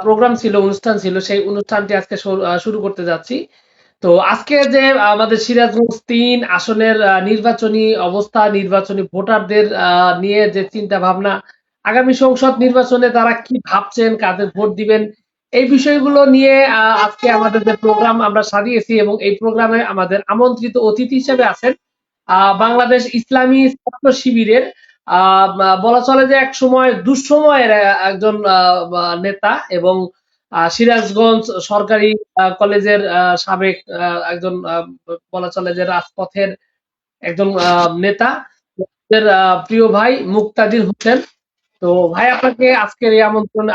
Programme ছিল, অনুষ্ঠান ছিল, সেই অনুষ্ঠানটি আজকে শুরু করতে যাচ্ছি। তো আজকে যে আমাদের সিরাজগঞ্জ ৩ আসনের নির্বাচনী অবস্থা, নির্বাচনী ভোটারদের নিয়ে যে চিন্তা ভাবনা, আগামী সংসদ নির্বাচনে তারা কি ভাবছেন, কাদের ভোট দিবেন, এই বিষয়গুলো নিয়ে আজকে আমাদের যে প্রোগ্রাম আমরা সাজিয়েছি, এবং এই প্রোগ্রামে আমাদের আমন্ত্রিত অতিথি হিসেবে আছেন বাংলাদেশ ইসলামী ছাত্র শিবিরের বলা চলে যে এক সময় দুঃসময়ের একজন নেতা, এবং সিরাজগঞ্জ সরকারি কলেজের সাবেক একজন বলা চলে যে রাজপথের একজন নেতা, আমাদের প্রিয় ভাই মুক্তাদির হোসেন। তো ভাই, আপনাকে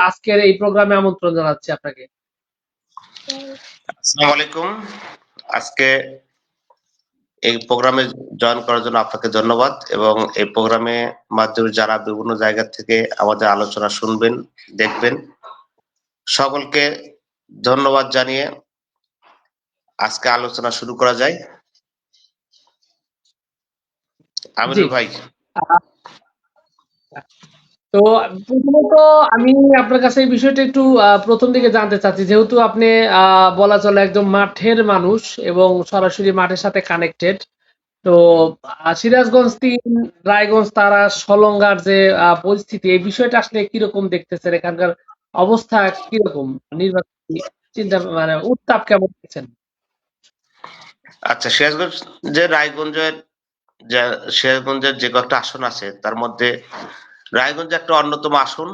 আজকের এই প্রোগ্রামে আমন্ত্রণ জানাচ্ছি আপনাকে। আসসালামু আলাইকুম। আজকে এই প্রোগ্রামে জয়েন করার জন্য আপনাকে ধন্যবাদ, এবং এই প্রোগ্রামে মাধ্যমে যারা বিভিন্ন জায়গা থেকে আমাদের আলোচনা শুনবেন, দেখবেন, সকলকে ধন্যবাদ জানিয়ে আজকে আলোচনা শুরু করা যায়। আমিনুল ভাই। তো প্রথমত আমি আপনার কাছে এই বিষয়টা একটু প্রথম দিকে জানতে চাচ্ছি, যেহেতু আপনি বলা চলে একদম মাঠের মানুষ এবং সরাসরি মাঠের সাথে কানেক্টেড। তো সিরাজগঞ্জ ৩, রায়গঞ্জ, তারা, সলঙ্গার যে পরিস্থিতি, এই বিষয়টা আসলে কিরকম দেখতেছেন? এখানকার অবস্থা কিরকম? নির্বাচনী চিন্তা মানে উত্তাপ কেমন দেখছেন? আচ্ছা, সিরাজগঞ্জের যে কয়েকটা আসন আছে তার মধ্যে রায়গঞ্জ একটা অন্যতম আসন।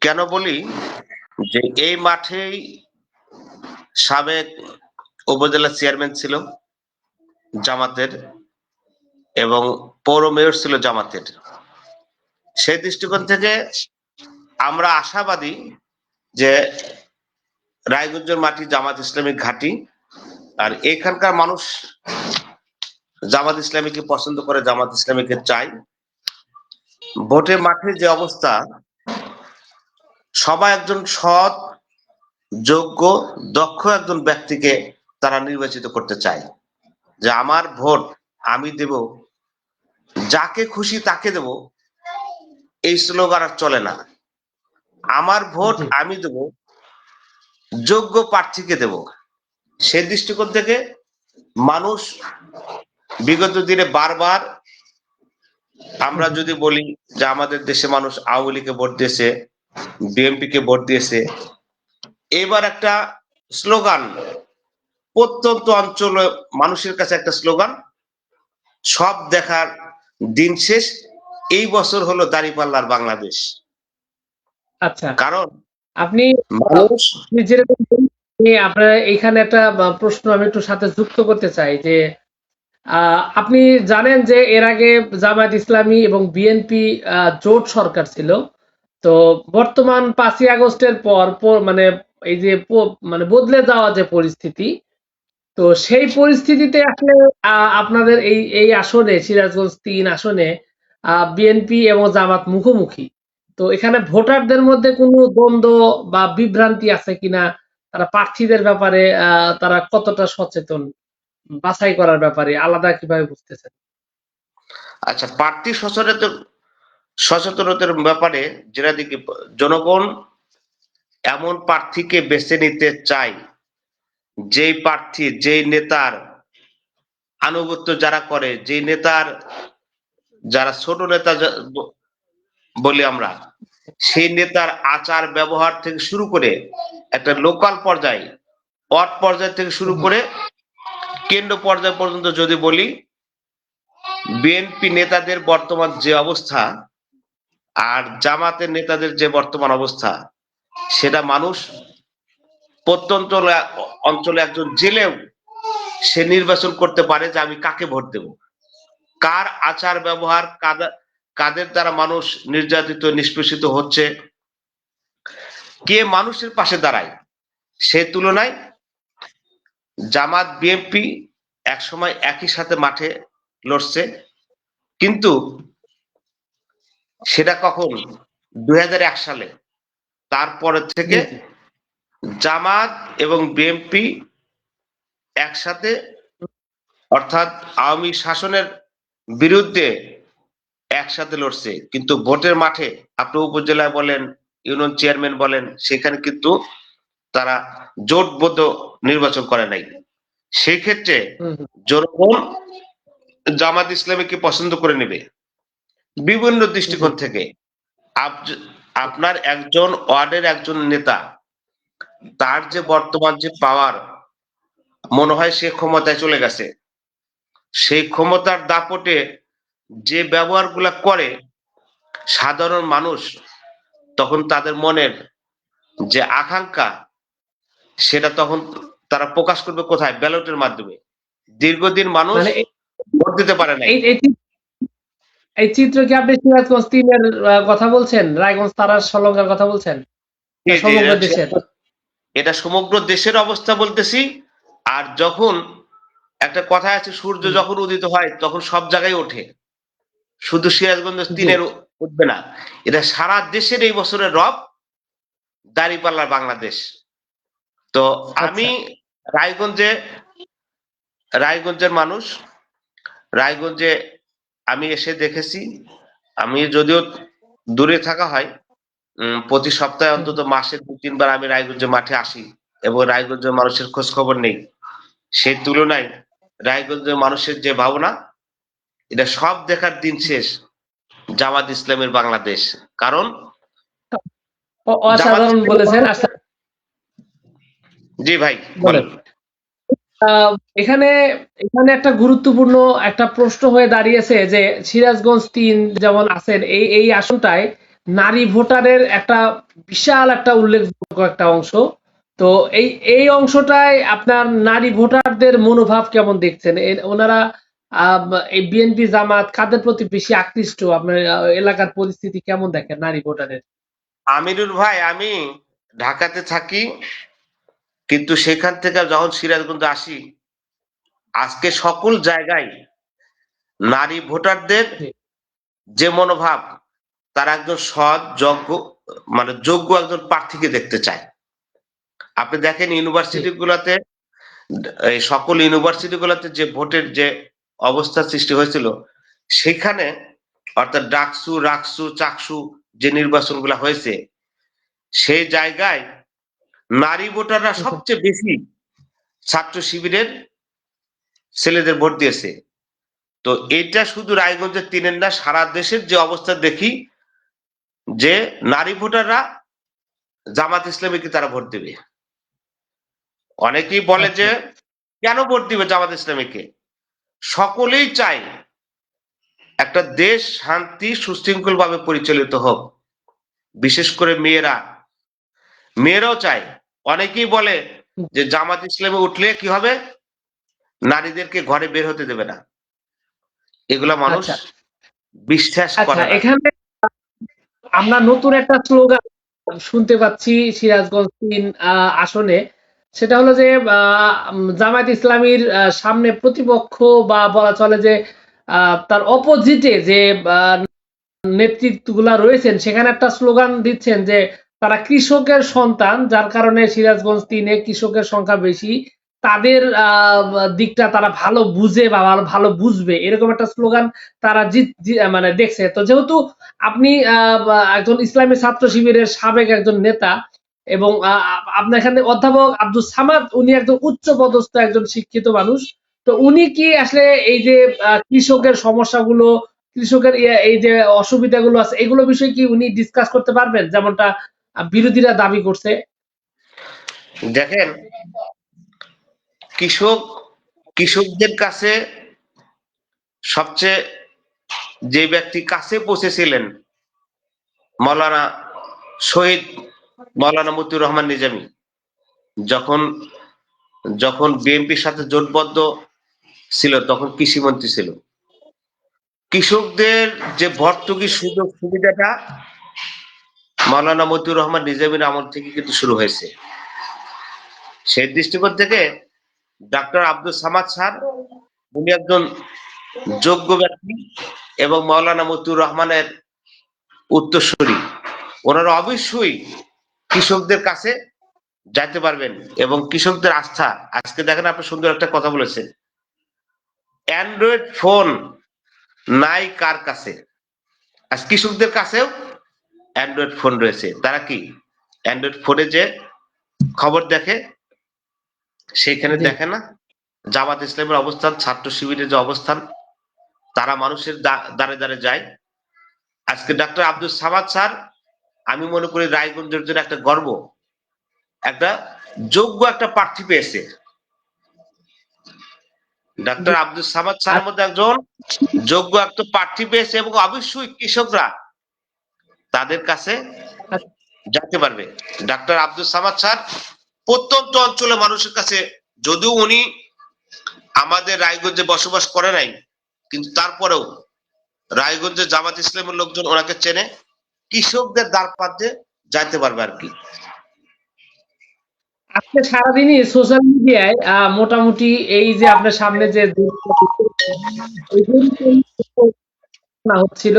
কেন বলি যে এই মাঠেই সাবেক উপজেলা চেয়ারম্যান ছিল জামাতের, এবং পৌর মেয়র ছিল জামাতের। সেই দৃষ্টিকোণ থেকে আমরা আশাবাদী যে রায়গঞ্জের মাটি জামাত ইসলামিক ঘাঁটি, আর এখানকার মানুষ জামাত ইসলামীকে পছন্দ করে, জামাত ইসলামীকে চাই। ভোটের মাঠে যে অবস্থা, সবাই একজন সৎ, যোগ্য, দক্ষ একজন ব্যক্তিকে তারা নির্বাচিত করতে চায়, যে আমার ভোট আমি দেব, যাকে খুশি তাকে দেব, এই স্লোগান আর চলে না। আমার ভোট আমি দেব, যোগ্য প্রার্থীকে দেব। সেই দৃষ্টিকোণ থেকে মানুষ বিগত দিনে বারবার, আমরা যদি বলি যে আমাদের দেশে মানুষ আওয়ামী লীগকে ভোট দিয়েছে, বিএনপি কে ভোট দিয়েছে, এবার একটা স্লোগান প্রত্যন্ত অঞ্চলে মানুষের কাছে একটা স্লোগান, সব দেখার দিন শেষ, এই বছর হলো দাঁড়িপাল্লার বাংলাদেশ। আচ্ছা, কারণ আপনি মানুষ যেরকম আপনার এখানে একটা প্রশ্ন আমি একটু সাথে যুক্ত করতে চাই যে আপনি জানেন যে এর আগে জামায়াত ইসলামী এবং বিএনপি জোট সরকার ছিল। তো বর্তমান ৫ই আগস্টের পর মানে এই যে মানে বদলে যাওয়া যে পরিস্থিতি, তো সেই পরিস্থিতিতে আসলে আপনাদের এই এই আসনে, সিরাজগঞ্জ ৩ আসনে বিএনপি এবং জামাত মুখোমুখি। তো এখানে ভোটারদের মধ্যে কোনো দ্বন্দ্ব বা বিভ্রান্তি আছে কিনা? তারা প্রার্থীদের ব্যাপারে তারা কতটা সচেতন? বাছাই করার ব্যাপারে আলাদা কিভাবে বুঝতেছেন? আচ্ছা, প্রার্থী সচেতনতার ব্যাপারে যেটা দেখি, জনগণ এমন প্রার্থীকে বেছে নিতে চায়, যেই প্রার্থী, যেই নেতার আনুগত্য যারা করে, যেই নেতার, যারা ছোট নেতা বলি আমরা, সেই নেতার আচার ব্যবহার থেকে শুরু করে একটা লোকাল পর্যায়ে, ওয়ার্ড পর্যায় থেকে শুরু করে কেন্দ্র পর্যায় পর্যন্ত যদি বলি, বিএনপি নেতাদের বর্তমান যে অবস্থা আর জামাতের নেতাদের যে বর্তমান অবস্থা, সেটা মানুষ প্রত্যন্ত অঞ্চলে একজন জেলেও সে নির্বাচন করতে পারে যে আমি কাকে ভোট দেব। কার আচার ব্যবহার, কাদের দ্বারা মানুষ নির্যাতিত, নিষ্পেষিত হচ্ছে, কে মানুষের পাশে দাঁড়ায়, সে তুলনায় জামাত বিএনপি একসময় একই সাথে মাঠে লড়ছে, কিন্তু সেটা কখন? ২০০১ সালে। তারপরে থেকে জামাত এবং বিএনপি একসাথে, অর্থাৎ আওয়ামী শাসনের বিরুদ্ধে একসাথে লড়ছে, কিন্তু ভোটের মাঠে আপনি উপজেলায় বলেন, ইউনিয়ন চেয়ারম্যান বলেন, সেখানে কিন্তু তারা জোটবদ্ধ নির্বাচন করে নাই। সেই ক্ষেত্রে হুম, হুম, জনগণ জামাত ইসলামীকে পছন্দ করে নেবে বিভিন্ন জি, দৃষ্টিকোণ থেকে। আপনার একজন ওয়ার্ডের একজন নেতা, তার যে বর্তমান যে পাওয়ার, মনে হয় সে ক্ষমতায় চলে গেছে। সেই ক্ষমতার দাপটে যে ব্যবহার গুলা করে, সাধারণ মানুষ তখন তাদের মনের যে আকাঙ্ক্ষা, সেটা তখন তারা প্রকাশ করবে কোথায়? ব্যালটের মাধ্যমে। দীর্ঘদিন মানুষ মানে ভোট দিতে পারে নাই। এই এই এই চিত্র কি আপনি সিরাজগঞ্জ তিনের কথা বলছেন, রায়গঞ্জ তারার সলঙ্গার কথা বলছেন, জি জি, সমগ্র দেশের? এটা সমগ্র দেশের অবস্থা বলতেছি। আর যখন একটা কথা আছে, সূর্য হুম, যখন উদিত হয় তখন সব জায়গায় ওঠে, শুধু সিরাজগঞ্জ জি, তিনের উঠবে না। এটা সারা দেশের এই বছরের রব দাঁড়িপাল্লার বাংলাদেশ। তো আমি আচ্ছা, রায়গঞ্জে, রায়গঞ্জের মানুষ, রায়গঞ্জে আমি এসে দেখেছি। আমি যদিও দূরে থাকা হয়, প্রতি সপ্তাহে হুম, অন্তত মাসে ২-৩ বার আমি রায়গঞ্জের মাঠে আসি এবং রায়গঞ্জের মানুষের খোঁজ খবর নেই। সেই তুলনায় রায়গঞ্জের মানুষের যে ভাবনা, এটা সব দেখার দিন হুম। শেষ জামাত ইসলামের বাংলাদেশ। কারণ জামাত অসাধারণ ইসলামের বলেছেন। বাংলাদেশ। আচ্ছা, জি ভাই, বলেন। বলেন। আহ, এখানে এখানে একটা গুরুত্বপূর্ণ একটা প্রশ্ন হয়ে দাঁড়িয়েছে যে সিরাজগঞ্জ তিন যেমন আছেন, এই এই আসনটায় নারী ভোটারের একটা বিশাল একটা উল্লেখযোগ্য একটা অংশ। তো এই এই অংশটায় আপনার নারী ভোটারদের মনোভাব কেমন দেখছেন? ওনারা আহ, এই বিএনপি জামাত কাদের প্রতি বেশি আকৃষ্ট? আপনার এলাকার পরিস্থিতি কেমন দেখেন নারী ভোটারের? আমিরুল ভাই, আমি ঢাকাতে থাকি, কিন্তু সেখান থেকে যখন সিরাজগঞ্জ আসি, আজকে সকল জায়গায় নারী ভোটারদের জি, যে মনোভাব, তারা একজন সৎ যোগ্য, মানে যোগ্য একজন প্রার্থীকে দেখতে চায়। আপনি দেখেন জি, ইউনিভার্সিটি গুলাতে, এই সকল ইউনিভার্সিটি গুলাতে যে ভোটের যে অবস্থা সৃষ্টি হয়েছিল, সেখানে অর্থাৎ ডাকসু রাকসু চাকসু যে নির্বাচন গুলা হয়েছে, সেই জায়গায় নারী ভোটাররা হুম, হুম। সবচেয়ে বেশি ছাত্র শিবিরের ছেলেদের ভোট দিয়েছে। তো এটা শুধু রায়গঞ্জের তিনের না, সারা দেশের যে অবস্থা দেখি, যে নারী ভোটাররা জামাত ইসলামীকে তারা ভোট দেবে। অনেকেই বলে আচ্ছা, যে কেন ভোট দিবে জামাত ইসলামীকে? সকলেই চায় একটা দেশ শান্তি সুশৃঙ্খল ভাবে পরিচালিত হোক। বিশেষ করে মেয়েরা, মেয়েরাও চায়। অনেকেই বলে হুম, যে জামাত ইসলামে উঠলে কি হবে, নারীদেরকে ঘরে বের হতে দেবে না। এগুলা মানুষ আচ্ছা, বিশ্বাস আচ্ছা। করে না। এখানে আমরা নতুন একটা স্লোগান শুনতে পাচ্ছি সিরাজগঞ্জ তিন আসনে। সেটা হলো যে জামায়াত ইসলামীর সামনে প্রতিপক্ষ বা বলা চলে যে তার অপোজিটে যে আহ, নেতৃত্বগুলা রয়েছেন, সেখানে একটা স্লোগান দিচ্ছেন যে তারা কৃষকের সন্তান, যার কারণে সিরাজগঞ্জ তিনে কৃষকের সংখ্যা বেশি, তাদের দিকটা তারা ভালো বুঝে বা ভালো বুঝবে, এরকম একটা স্লোগান তারা মানে দেখছে। তো যেহেতু আপনি একজন ইসলামী ছাত্র শিবিরের সাবেক একজন নেতা এবং আপনার এখানে অধ্যাপক আব্দুল সামাদ, উনি একজন উচ্চ পদস্থ একজন শিক্ষিত মানুষ। তো উনি কি আসলে এই যে কৃষকের সমস্যাগুলো, কৃষকের এই যে অসুবিধাগুলো আছে, এগুলো বিষয়ে কি উনি ডিসকাস করতে পারবেন, যেমনটা বিরোধীরা দাবি করছে? দেখেন, কৃষক, কৃষকদের কাছে সবচেয়ে যে ব্যক্তি কাছে পৌঁছেছিলেন, মাওলানা শহীদ মাওলানা মতিউর রহমান নিজামী, যখন যখন বিএনপির সাথে জোটবদ্ধ ছিল, তখন কৃষি মন্ত্রী ছিল। কৃষকদের যে ভর্তুকির সুযোগ সুবিধাটা মাওলানা মতিউর রহমান নিজামীর আমল থেকে কিন্তু শুরু হয়েছে। সেই দৃষ্টিকোণ থেকে ডক্টর আব্দুল সামাদ স্যার, উনি একজন যোগ্য ব্যক্তি এবং মাওলানা মতিউর রহমানের উত্তরসূরি। ওনারা অবশ্যই কৃষকদের কাছে যাইতে পারবেন এবং কৃষকদের আস্থা। আজকে দেখেন, আপনি সুন্দর একটা কথা বলেছেন, অ্যান্ড্রয়েড ফোন নাই কার কাছে, আজ কৃষকদের কাছেও অ্যান্ড্রয়েড ফোন রয়েছে, তারা কি অ্যান্ড্রয়েড ফোনে যে খবর দেখে সেখানে জি দেখে না জামাত ইসলামের অবস্থান, ছাত্র শিবিরের যে অবস্থান, তারা মানুষের দ্বারে দ্বারে যায়। আজকে ডাক্তার আব্দুল সামাদ স্যার, আমি মনে করি রায়গঞ্জের জন্য একটা গর্ব, একটা যোগ্য একটা প্রার্থী পেয়েছে। জি ডাক্তার আব্দুল সামাদ আর স্যারের মধ্যে একজন যোগ্য একটা প্রার্থী পেয়েছে, এবং অবশ্যই কৃষকরা তাদের কাছে আর- যেতে পারবে। ডাক্তার আব্দুল সামাদ স্যার প্রত্যন্ত অঞ্চলে মানুষের কাছে, যদিও উনি আমাদের রায়গঞ্জে বসবাস করে নাই, কিন্তু তারপরেও রায়গঞ্জে জামাত ইসলামের লোকজন ওনাকে চেনে, কৃষকদের দ্বার প্রান্তে যাইতে পারবে আর কি। আজকে সারাদিনই সোশ্যাল মিডিয়ায় মোটামুটি এই যে আপনার সামনে যে জরিপটা এই জরিপটা হচ্ছিল,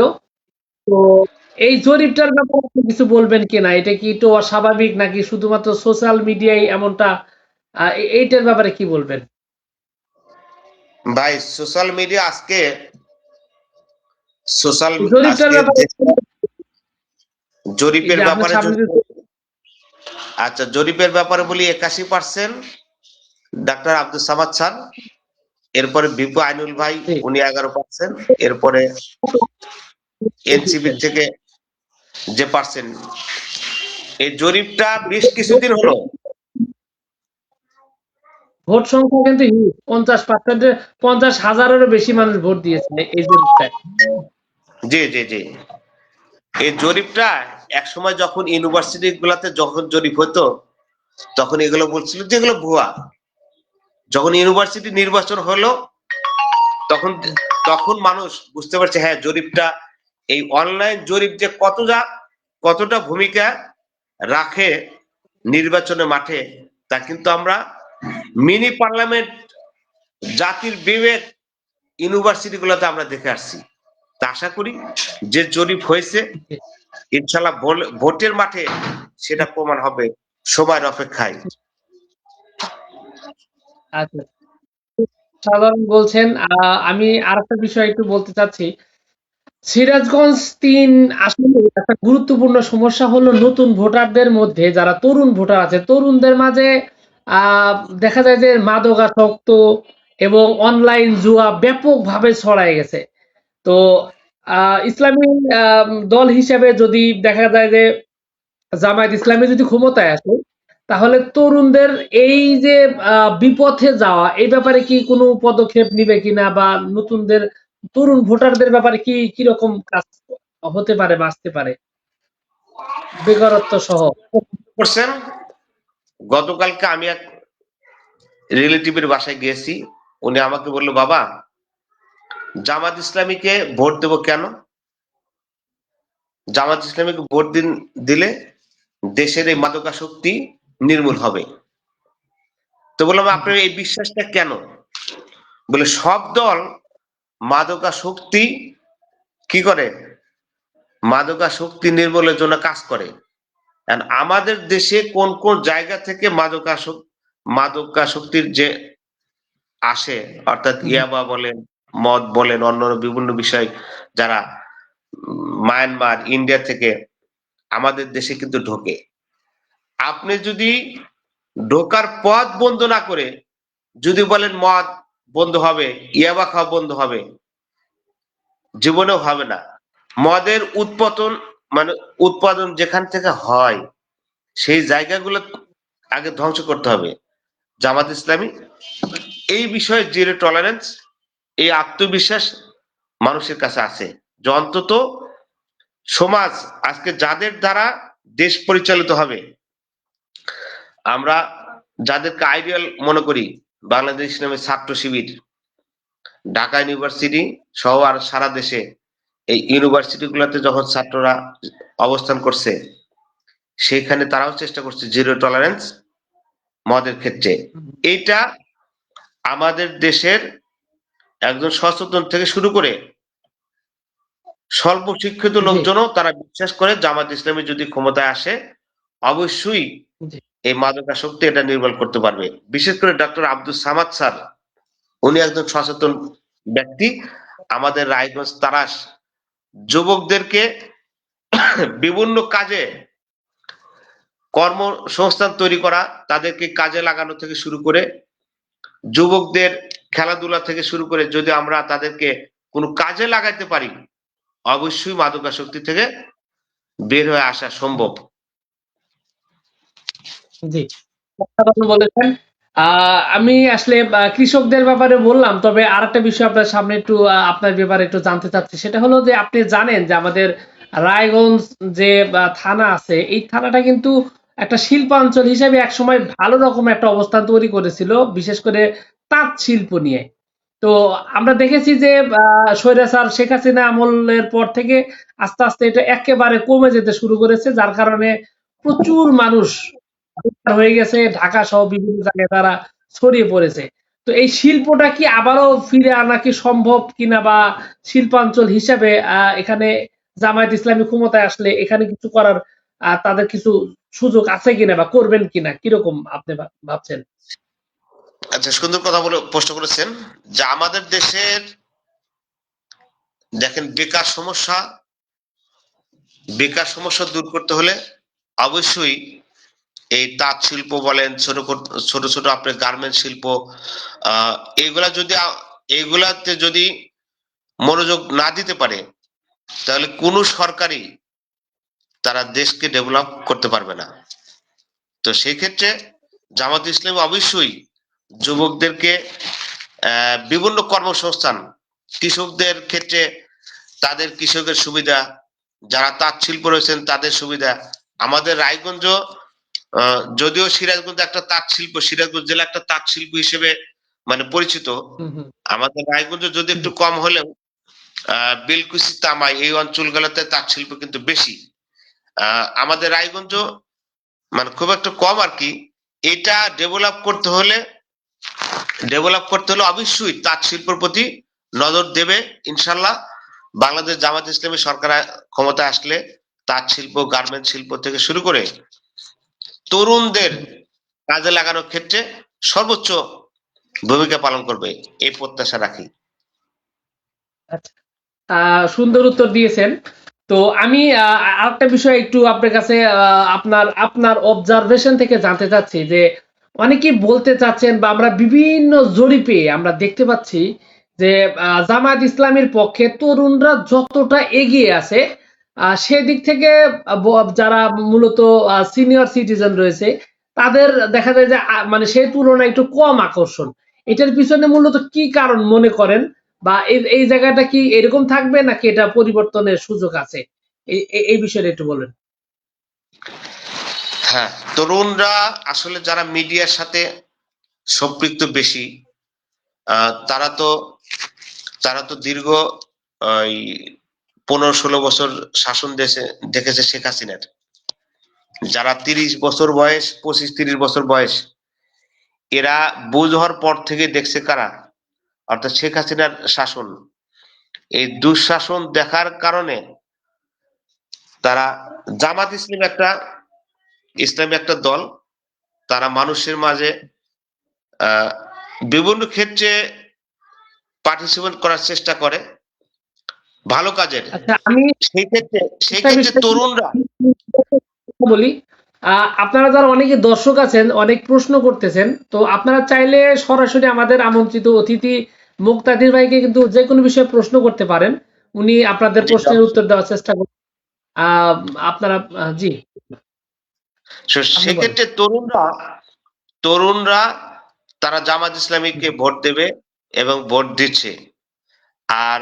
তো এই জরিপটার ব্যাপারে আপনি কিছু বলবেন কিনা? এটা কি একটু অস্বাভাবিক নাকি শুধুমাত্র সোশ্যাল মিডিয়ায় এমনটা? এইটার ব্যাপারে কি বলবেন? ভাই সোশ্যাল মিডিয়া আজকে, সোশ্যাল এই জরিপটার আজকে ব্যাপারে এই জরিপের যে আপনার ব্যাপারে সামনে যদি, যে আচ্ছা জরিপের ব্যাপারে বলি, 81% ডাক্তার আব্দুল সামাদ স্যার, এরপরে বিপু আইনুল ভাই, জি, উনি 11%, এরপরে এনসিপি থেকে যে পার্সেন্ট। এই জরিপটা বেশ কিছুদিন হলো। ভোট সংখ্যা কিন্তু হিউজ, 50%, 50,000-এরও বেশি মানুষ ভোট দিয়েছে এই জরিপটায়। জি জি জি, এই জরিপটা এক সময় যখন ইউনিভার্সিটি গুলাতে যখন জরিপ হতো, তখন এগুলো বলছিল যে এগুলো ভুয়া। যখন ইউনিভার্সিটি নির্বাচন হলো, তখন তখন মানুষ বুঝতে পারছে হ্যাঁ জরিপটা, এই অনলাইন জরিপ যে কতটা ভূমিকা রাখে নির্বাচনের মাঠে, তা কিন্তু আমরা মিনি পার্লামেন্ট, জাতির বিবেক ইউনিভার্সিটি গুলোতে আমরা দেখে আসছি। তা আশা করি যে জরিপ হয়েছে, ইনশাল্লাহ ভোটের মাঠে সেটা প্রমাণ হবে সময়ের অপেক্ষায়। আচ্ছা, সাধারণ বলছেন। আমি আরেকটা বিষয় একটু বলতে চাচ্ছি। সিরাজগঞ্জ-৩ আসলে একটা গুরুত্বপূর্ণ সমস্যা হলো নতুন ভোটারদের মধ্যে যারা তরুণ ভোটার আছে, তরুণদের মাঝে আহ, দেখা যায় যে মাদকাসক্ত এবং অনলাইন জুয়া ব্যাপকভাবে ছড়ায় গেছে। তো ইসলামী দল হিসেবে যদি দেখা যায় যে জামায়াত ইসলামী যদি ক্ষমতায় আসে, তাহলে তরুণদের এই যে বিপথে যাওয়া, এই ব্যাপারে কি কোনো পদক্ষেপ নিবে কিনা, বা নতুনদের তরুণ ভোটারদের ব্যাপারে কি কিরকম কাজ হতে পারে বা আসতে পারে, বেকারত্ব সহ? করছেন, গতকালকে আমি এক রিলেটিভের বাসায় গিয়েছি, উনি আমাকে বললো, বাবা জামাত ইসলামীকে ভোট দেব কেন? জামাত ইসলামীকে ভোট দিলে দেশের এই মাদকাসক্তি নির্মূল হবে। তো বললাম আপনার এই বিশ্বাসটা কেন? বলে সব দল মাদকাসক্তি কি করে, মাদকাসক্তি নির্মূলের জন্য কাজ করে। And আমাদের দেশে কোন কোন জায়গা থেকে মাদকাসক্তির যে আসে, অর্থাৎ ইয়াবা বলেন, মদ বলেন, অন্যান্য বিভিন্ন বিষয়, যারা মায়ানমার, ইন্ডিয়া থেকে আমাদের দেশে কিন্তু ঢোকে। আপনি যদি ঢোকার পথ বন্ধ না করে যদি বলেন মদ বন্ধ হবে, ইয়াবা খাওয়া বন্ধ হবে, জীবনেও হবে না। মদের উৎপাদন যেখান থেকে হয়, সেই জায়গাগুলো আগে ধ্বংস করতে হবে। জামাত ইসলামী এই বিষয়ে জিরো টলারেন্স, এই আত্মবিশ্বাস মানুষের কাছে আছে যে অন্তত সমাজ আজকে যাদের দ্বারা দেশ পরিচালিত হবে, আমরা যাদেরকে আইডিয়াল মনে করি, বাংলাদেশ ইসলামী ছাত্র শিবির, ঢাকা ইউনিভার্সিটি সহ আর সারা দেশে এই ইউনিভার্সিটি গুলাতে যখন ছাত্ররা অবস্থান করছে, সেখানে তারাও চেষ্টা করছে জিরো টলারেন্স মদের ক্ষেত্রে। এইটা আমাদের দেশের একজন সচেতন থেকে শুরু করে স্বল্প শিক্ষিত জি লোকজনও তারা বিশ্বাস করে জামাত ইসলামী যদি ক্ষমতায় আসে, অবশ্যই জি এই মাদকাসক্তি এটা নির্মূল করতে পারবে। বিশেষ করে ডক্টর আব্দুল সামাদ স্যার, উনি একজন সচেতন ব্যক্তি। আমাদের রায়গঞ্জ তারাস যুবকদেরকে বিভিন্ন কাজে কর্মসংস্থান তৈরি করা, তাদেরকে কাজে লাগানো থেকে শুরু করে যুবকদের খেলাধুলা থেকে শুরু করে যদি আমরা তাদেরকে কোনো কাজে লাগাইতে পারি, অবশ্যই মাদকাসক্তি থেকে বের হয়ে আসা সম্ভব। জি, অসাধারণ বলেছেন। আমি আসলে কৃষকদের ব্যাপারে বললাম, তবে আরেকটা বিষয় আপনার সামনে একটু আপনার ব্যাপারে একটু জানতে চাচ্ছি। সেটা হলো যে আপনি জানেন যে আমাদের রায়গঞ্জ যে থানা আছে, এই থানাটা কিন্তু একটা শিল্পাঞ্চল হিসেবে একসময় ভালো রকম একটা অবস্থান তৈরি করেছিল, বিশেষ করে তাঁত শিল্প নিয়ে। তো আমরা দেখেছি যে স্বৈরাচার শেখ হাসিনা আমলের পর থেকে আস্তে আস্তে এটা একেবারে কমে যেতে শুরু করেছে, যার কারণে প্রচুর মানুষ বেকার হয়ে গেছে, ঢাকা সহ বিভিন্ন জায়গায় তারা ছড়িয়ে পড়েছে। তো এই শিল্পটা কি আবারও ফিরে আনা কি সম্ভব কিনা, বা শিল্পাঞ্চল হিসেবে এখানে জামায়াত ইসলামী ক্ষমতায় আসলে এখানে কিছু করার তাদের কিছু সুযোগ আছে কিনা বা করবেন কিনা, কিরকম আপনি ভাবছেন? আচ্ছা, সুন্দর কথা বলে প্রশ্ন করেছেন যে আমাদের দেশের দেখেন বেকার সমস্যা দূর করতে হলে অবশ্যই এই তাঁত শিল্প বলেন, ছোট ছোট আপনার গার্মেন্ট শিল্প, আহ এইগুলা যদি এইগুলাতে যদি মনোযোগ না দিতে পারে, তাহলে কোনো সরকারই তারা দেশকে ডেভেলপ করতে পারবে না। তো সেই ক্ষেত্রে জামাত ইসলাম অবশ্যই যুবকদেরকে বিভিন্ন কর্মসংস্থান, কৃষকদের ক্ষেত্রে তাদের কৃষকের সুবিধা, যারা তাঁত শিল্প রয়েছেন তাদের সুবিধা। আমাদের রায়গঞ্জ, যদিও সিরাজগঞ্জ একটা তাঁত শিল্প, সিরাজগঞ্জ জেলা একটা তাঁত শিল্প হিসেবে মানে পরিচিত, হুম, হুম। আমাদের রায়গঞ্জ যদি জি। একটু কম হলেও বেলকুচি, তামাই এই অঞ্চলগুলোতে তাঁত শিল্প কিন্তু বেশি। আমাদের রায়গঞ্জ মানে খুব একটা কম আর কি। এটা ডেভেলপ করতে হলে অবশ্যই তাঁত শিল্পের প্রতি নজর দেবে ইনশাল্লাহ। বাংলাদেশ জামাত ইসলামী সরকার ক্ষমতায় আসলে তাঁত শিল্প, গার্মেন্ট শিল্প থেকে শুরু করে তরুণদের কাজে লাগানোর ক্ষেত্রে সর্বোচ্চ ভূমিকা পালন করবে, এই প্রত্যাশা রাখি। আচ্ছা। সুন্দর উত্তর দিয়েছেন। তো আমি আরেকটা বিষয় একটু আপনার কাছে আপনার আপনার অবজারভেশন থেকে জানতে চাচ্ছি যে অনেকেই বলতে চাচ্ছেন, বা আমরা বিভিন্ন জরিপে আমরা দেখতে পাচ্ছি যে জামায়াত ইসলামীর পক্ষে তরুণরা যতটা এগিয়ে আছে, সেদিক থেকে যারা মূলত সিনিয়র সিটিজেন রয়েছে তাদের দেখা যায় যে মানে সেই তুলনায় একটু কম আকর্ষণ। এটার পিছনে মূলত কি কারণ মনে করেন, বা এই জায়গাটা কি এরকম থাকবে নাকি এটা পরিবর্তনের সুযোগ আছে? এই বিষয়টা একটু বলেন। হ্যাঁ, তরুণরা আসলে যারা মিডিয়ার সাথে সম্পৃক্ত বেশি, আহ, তারা তো তারা তো দীর্ঘ ওই 15-16 বছর শাসন দেশে দেখেছে শেখ হাসিনার। যারা 30 বছর বয়স, 25-30 বছর বয়স, এরা বুঝ হওয়ার পর থেকে দেখছে কারা, অর্থাৎ শেখ হাসিনার শাসন। এই দুঃশাসন দেখার কারণে তারা, জামাত ইসলামী একটা দল, তারা মানুষের মাঝে আহ বিভিন্ন ক্ষেত্রে পার্টিসিপেট করার চেষ্টা করে ভালো কাজের। আচ্ছা, আমি সেই ক্ষেত্রে সেই একটা ক্ষেত্রে বিষয় তরুণরা, বলি। আপনারা যারা অনেকে দর্শক আছেন, অনেক প্রশ্ন করতেছেন, তো আপনারা চাইলে সরাসরি আমাদের আমন্ত্রিত অতিথি মুক্তাদির ভাইকে কিন্তু যে কোনো বিষয়ে প্রশ্ন করতে পারেন। উনি আপনাদের জি প্রশ্নের অবশ্যই। উত্তর দেওয়ার চেষ্টা করবেন। আহ, আপনারা জি, আপনি বলেন। সেক্ষেত্রে তরুণরা তারা জামাত ইসলামীকে ভোট দেবে এবং ভোট দিচ্ছে। আর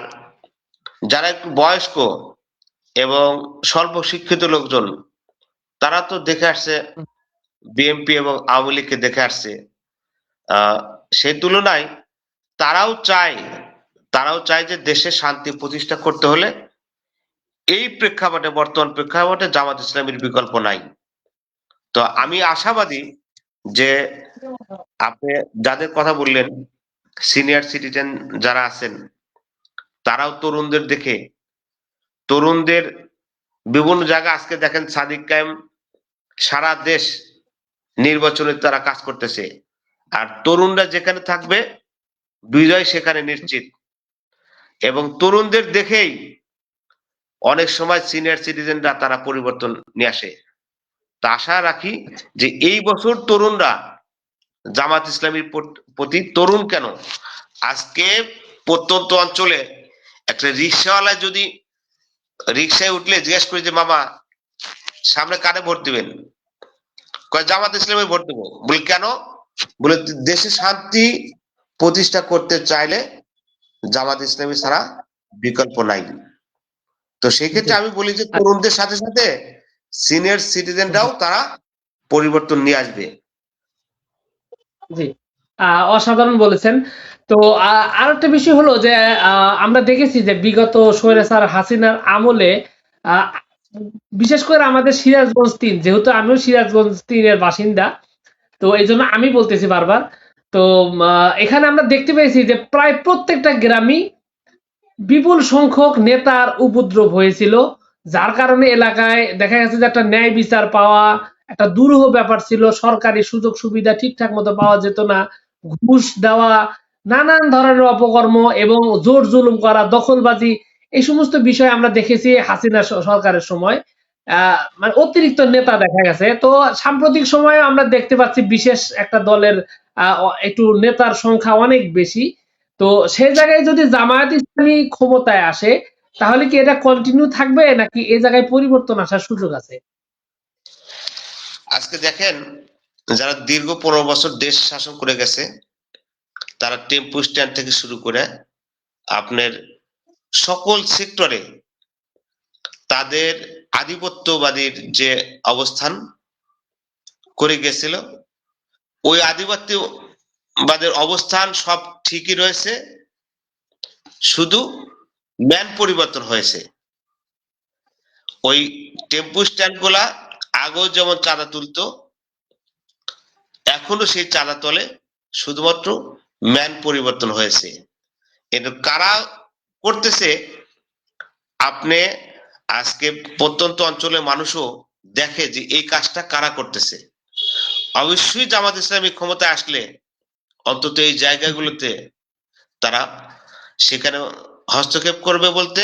যারা একটু বয়স্ক এবং স্বল্প শিক্ষিত লোকজন, তারা তো দেখে আসছে বিএনপি এবং আওয়ামী লীগকে দেখে আসছে। আহ সেই তুলনায় তারাও চায় তারাও চায় যে দেশে শান্তি প্রতিষ্ঠা করতে হলে এই প্রেক্ষাপটে, বর্তমান প্রেক্ষাপটে জামাত ইসলামীর বিকল্প নাই। তো আমি আশাবাদী যে আপনি যাদের কথা বললেন, সিনিয়র সিটিজেন যারা আছেন, তারাও তরুণদের দেখে, তরুণদের বিভিন্ন জায়গা আজকে দেখেন সাদিক কায়েম সারা দেশ নির্বাচনে তারা কাজ করতেছে। আর তরুণরা যেখানে থাকবে বিজয় সেখানে নিশ্চিত। এবং তরুণদের দেখেই অনেক সময় সিনিয়র সিটিজেনরা তারা পরিবর্তন নিয়ে আসে। তা আশা রাখি আচ্ছা, যে এই বছর তরুণরা জামাত ইসলামীর প্রতি তরুণ কেন, আজকে প্রত্যন্ত অঞ্চলে একটা রিক্সাওয়ালা যদি রিক্সায় উঠলে জিজ্ঞেস করি যে মামা সামনে কারে ভোট দিবেন, কয় জামাত ইসলামে ভোট দেবো। বলি কেন? বলে দেশে শান্তি প্রতিষ্ঠা করতে চাইলে জামাত ইসলামী ছাড়া বিকল্প নাই। তো সেই জি, ক্ষেত্রে আমি বলি যে আচ্ছা, তরুণদের সাথে সাথে সিনিয়র সিটিজেনরাও জি, তারা পরিবর্তন নিয়ে আসবে। জি। অসাধারণ বলেছেন। তো আরেকটা বিষয় হলো যে আমরা দেখেছি যে বিগত স্বৈরাচার হাসিনার আমলে আ বিশেষ করে আমাদের সিরাজগঞ্জ ৩, যেহেতু আমিও সিরাজগঞ্জ ৩ এর বাসিন্দা, তো এইজন্য আমি বলতেছি বারবার। তো এখানে আমরা দেখতে পেয়েছি যে প্রায় প্রত্যেকটা গ্রামেই বিপুল সংখ্যক নেতার উপদ্রব হয়েছিল, যার কারণে এলাকায় দেখা গেছে যে একটা ন্যায় বিচার পাওয়া একটা দুরূহ ব্যাপার ছিল। সরকারি সুযোগ সুবিধা ঠিকঠাক মতো পাওয়া যেত না, ঘুষ দেওয়া, নানান ধরনের অপকর্ম এবং জোর জুলুম করা, দখলবাজি, এই সমস্ত বিষয় আমরা দেখেছি হাসিনা সরকারের সময়। মানে অতিরিক্ত নেতা দেখা গেছে। তো সাম্প্রতিক সময়ে আমরা দেখতে পাচ্ছি বিশেষ একটা দলের একটু নেতার সংখ্যা অনেক বেশি। তো সেই জায়গায় যদি জামায়াত ইসলামী ক্ষমতায় আসে, তাহলে কি এটা কন্টিনিউ থাকবে নাকি এই জায়গায় পরিবর্তন আসার সুযোগ আছে? আজকে দেখেন, যারা দীর্ঘ 15 বছর দেশ শাসন করে গেছে, তারা টেম্পু স্ট্যান্ড থেকে শুরু করে আপনার সকল সেক্টরে তাদের আধিপত্যবাদীর যে অবস্থান করে গেছিল, ওই আধিপত্যবাদের অবস্থান সব ঠিকই রয়েছে, শুধু ম্যান পরিবর্তন হয়েছে। ওই টেম্পু স্ট্যান্ড গুলা আগেও যেমন চাঁদা তুলতো, এখনো সেই চাঁদা তোলে, শুধুমাত্র ম্যান পরিবর্তন হয়েছে। কিন্তু কারা করতেছে, আপনি আজকে প্রত্যন্ত অঞ্চলের মানুষও দেখে যে এই কাজটা কারা করতেছে। অবশ্যই জামাত ইসলামী ক্ষমতায় আসলে অন্তত এই জায়গাগুলোতে তারা সেখানে হস্তক্ষেপ করবে, বলতে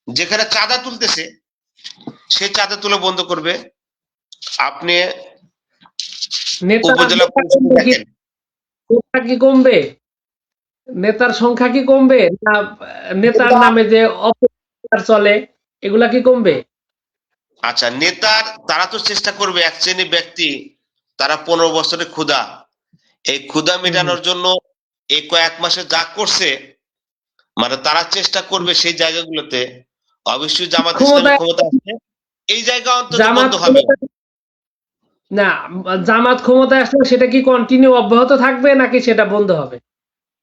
যেখানে চাঁদা তুলতেছে সেই চাঁদা তুলে বন্ধ করবে। আপনি নেতা উপজেলা নেতা পরিষদে কমবে কি, দেখেন। নেতা কি কমবে? নেতার সংখ্যা কি কমবে? না নেতার নামে যে অপপ্রচার চলে এগুলা কি কমবে? আচ্ছা, নেতার তারা তো চেষ্টা করবে, এক শ্রেণী ব্যক্তি তারা 15 বছরের ক্ষুধা, এই ক্ষুধা হুম, হুম। মেটানোর জন্য এই কয়েক মাসে যা করছে, মানে তারা চেষ্টা করবে সেই জায়গাগুলোতে। অবশ্যই জামাত ইসলামী ক্ষমতায় ক্ষমতা আসলে এই জায়গা অন্তত জামাত বন্ধ হবে। ক্ষমতায় না, জামাত ক্ষমতায় আসলে সেটা কি কন্টিনিউ অব্যাহত থাকবে নাকি সেটা বন্ধ হবে?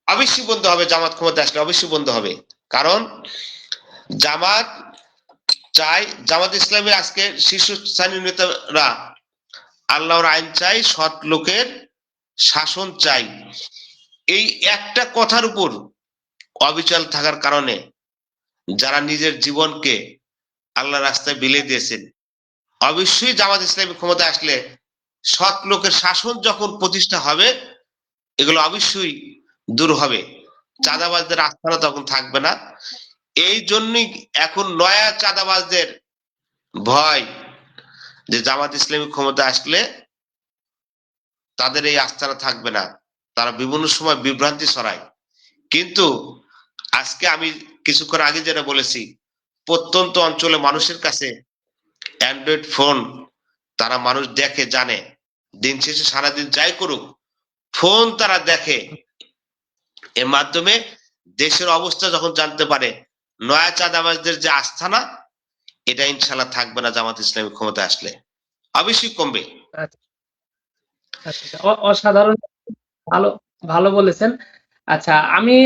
অবশ্যই বন্ধ হবে, জামাত ক্ষমতা আসলে অবশ্যই বন্ধ হবে। কারণ জামাত চাই, জামাত ইসলামী আজকে শীর্ষস্থানীয় নেতারা আল্লাহর আইন চাই, সৎ লোকের শাসন চাই, এই একটা কথার উপর অবিচল থাকার কারণে যারা নিজের জীবনকে আল্লাহ রাস্তায় বিলিয়ে দিয়েছেন, অবশ্যই জামাত ইসলামী ক্ষমতা আসলে সৎ লোকের শাসন যখন প্রতিষ্ঠা হবে, এগুলো অবশ্যই দূর হবে, চাঁদাবাজদের আস্থানা তখন থাকবে না। এই জন্যই এখন নয়া চাঁদাবাজদের ভয়, যে জামাত ইসলামী ক্ষমতা আসলে তাদের এই আস্থানা থাকবে না, তারা বিভিন্ন সময় বিভ্রান্তি ছড়ায়। কিন্তু আজকে আমি কিছুক্ষণ আগে যেটা বলেছি, প্রত্যন্ত অঞ্চলে মানুষের কাছে অ্যান্ড্রয়েড ফোন, তারা মানুষ দেখে জানে, দিন শেষে সারাদিন যাই করুক ফোন তারা দেখে, এর মাধ্যমে দেশের অবস্থা যখন জানতে পারে, নয়া চাঁদাবাজদের যে আস্থানা, এটা ইনশাল্লাহ থাকবে না জামাত ইসলামী ক্ষমতা আসলে, অবশ্যই কমবে। আচ্ছা, আচ্ছা, আচ্ছা। অসাধারণ, ভালো, ভালো বলেছেন। আচ্ছা, আমি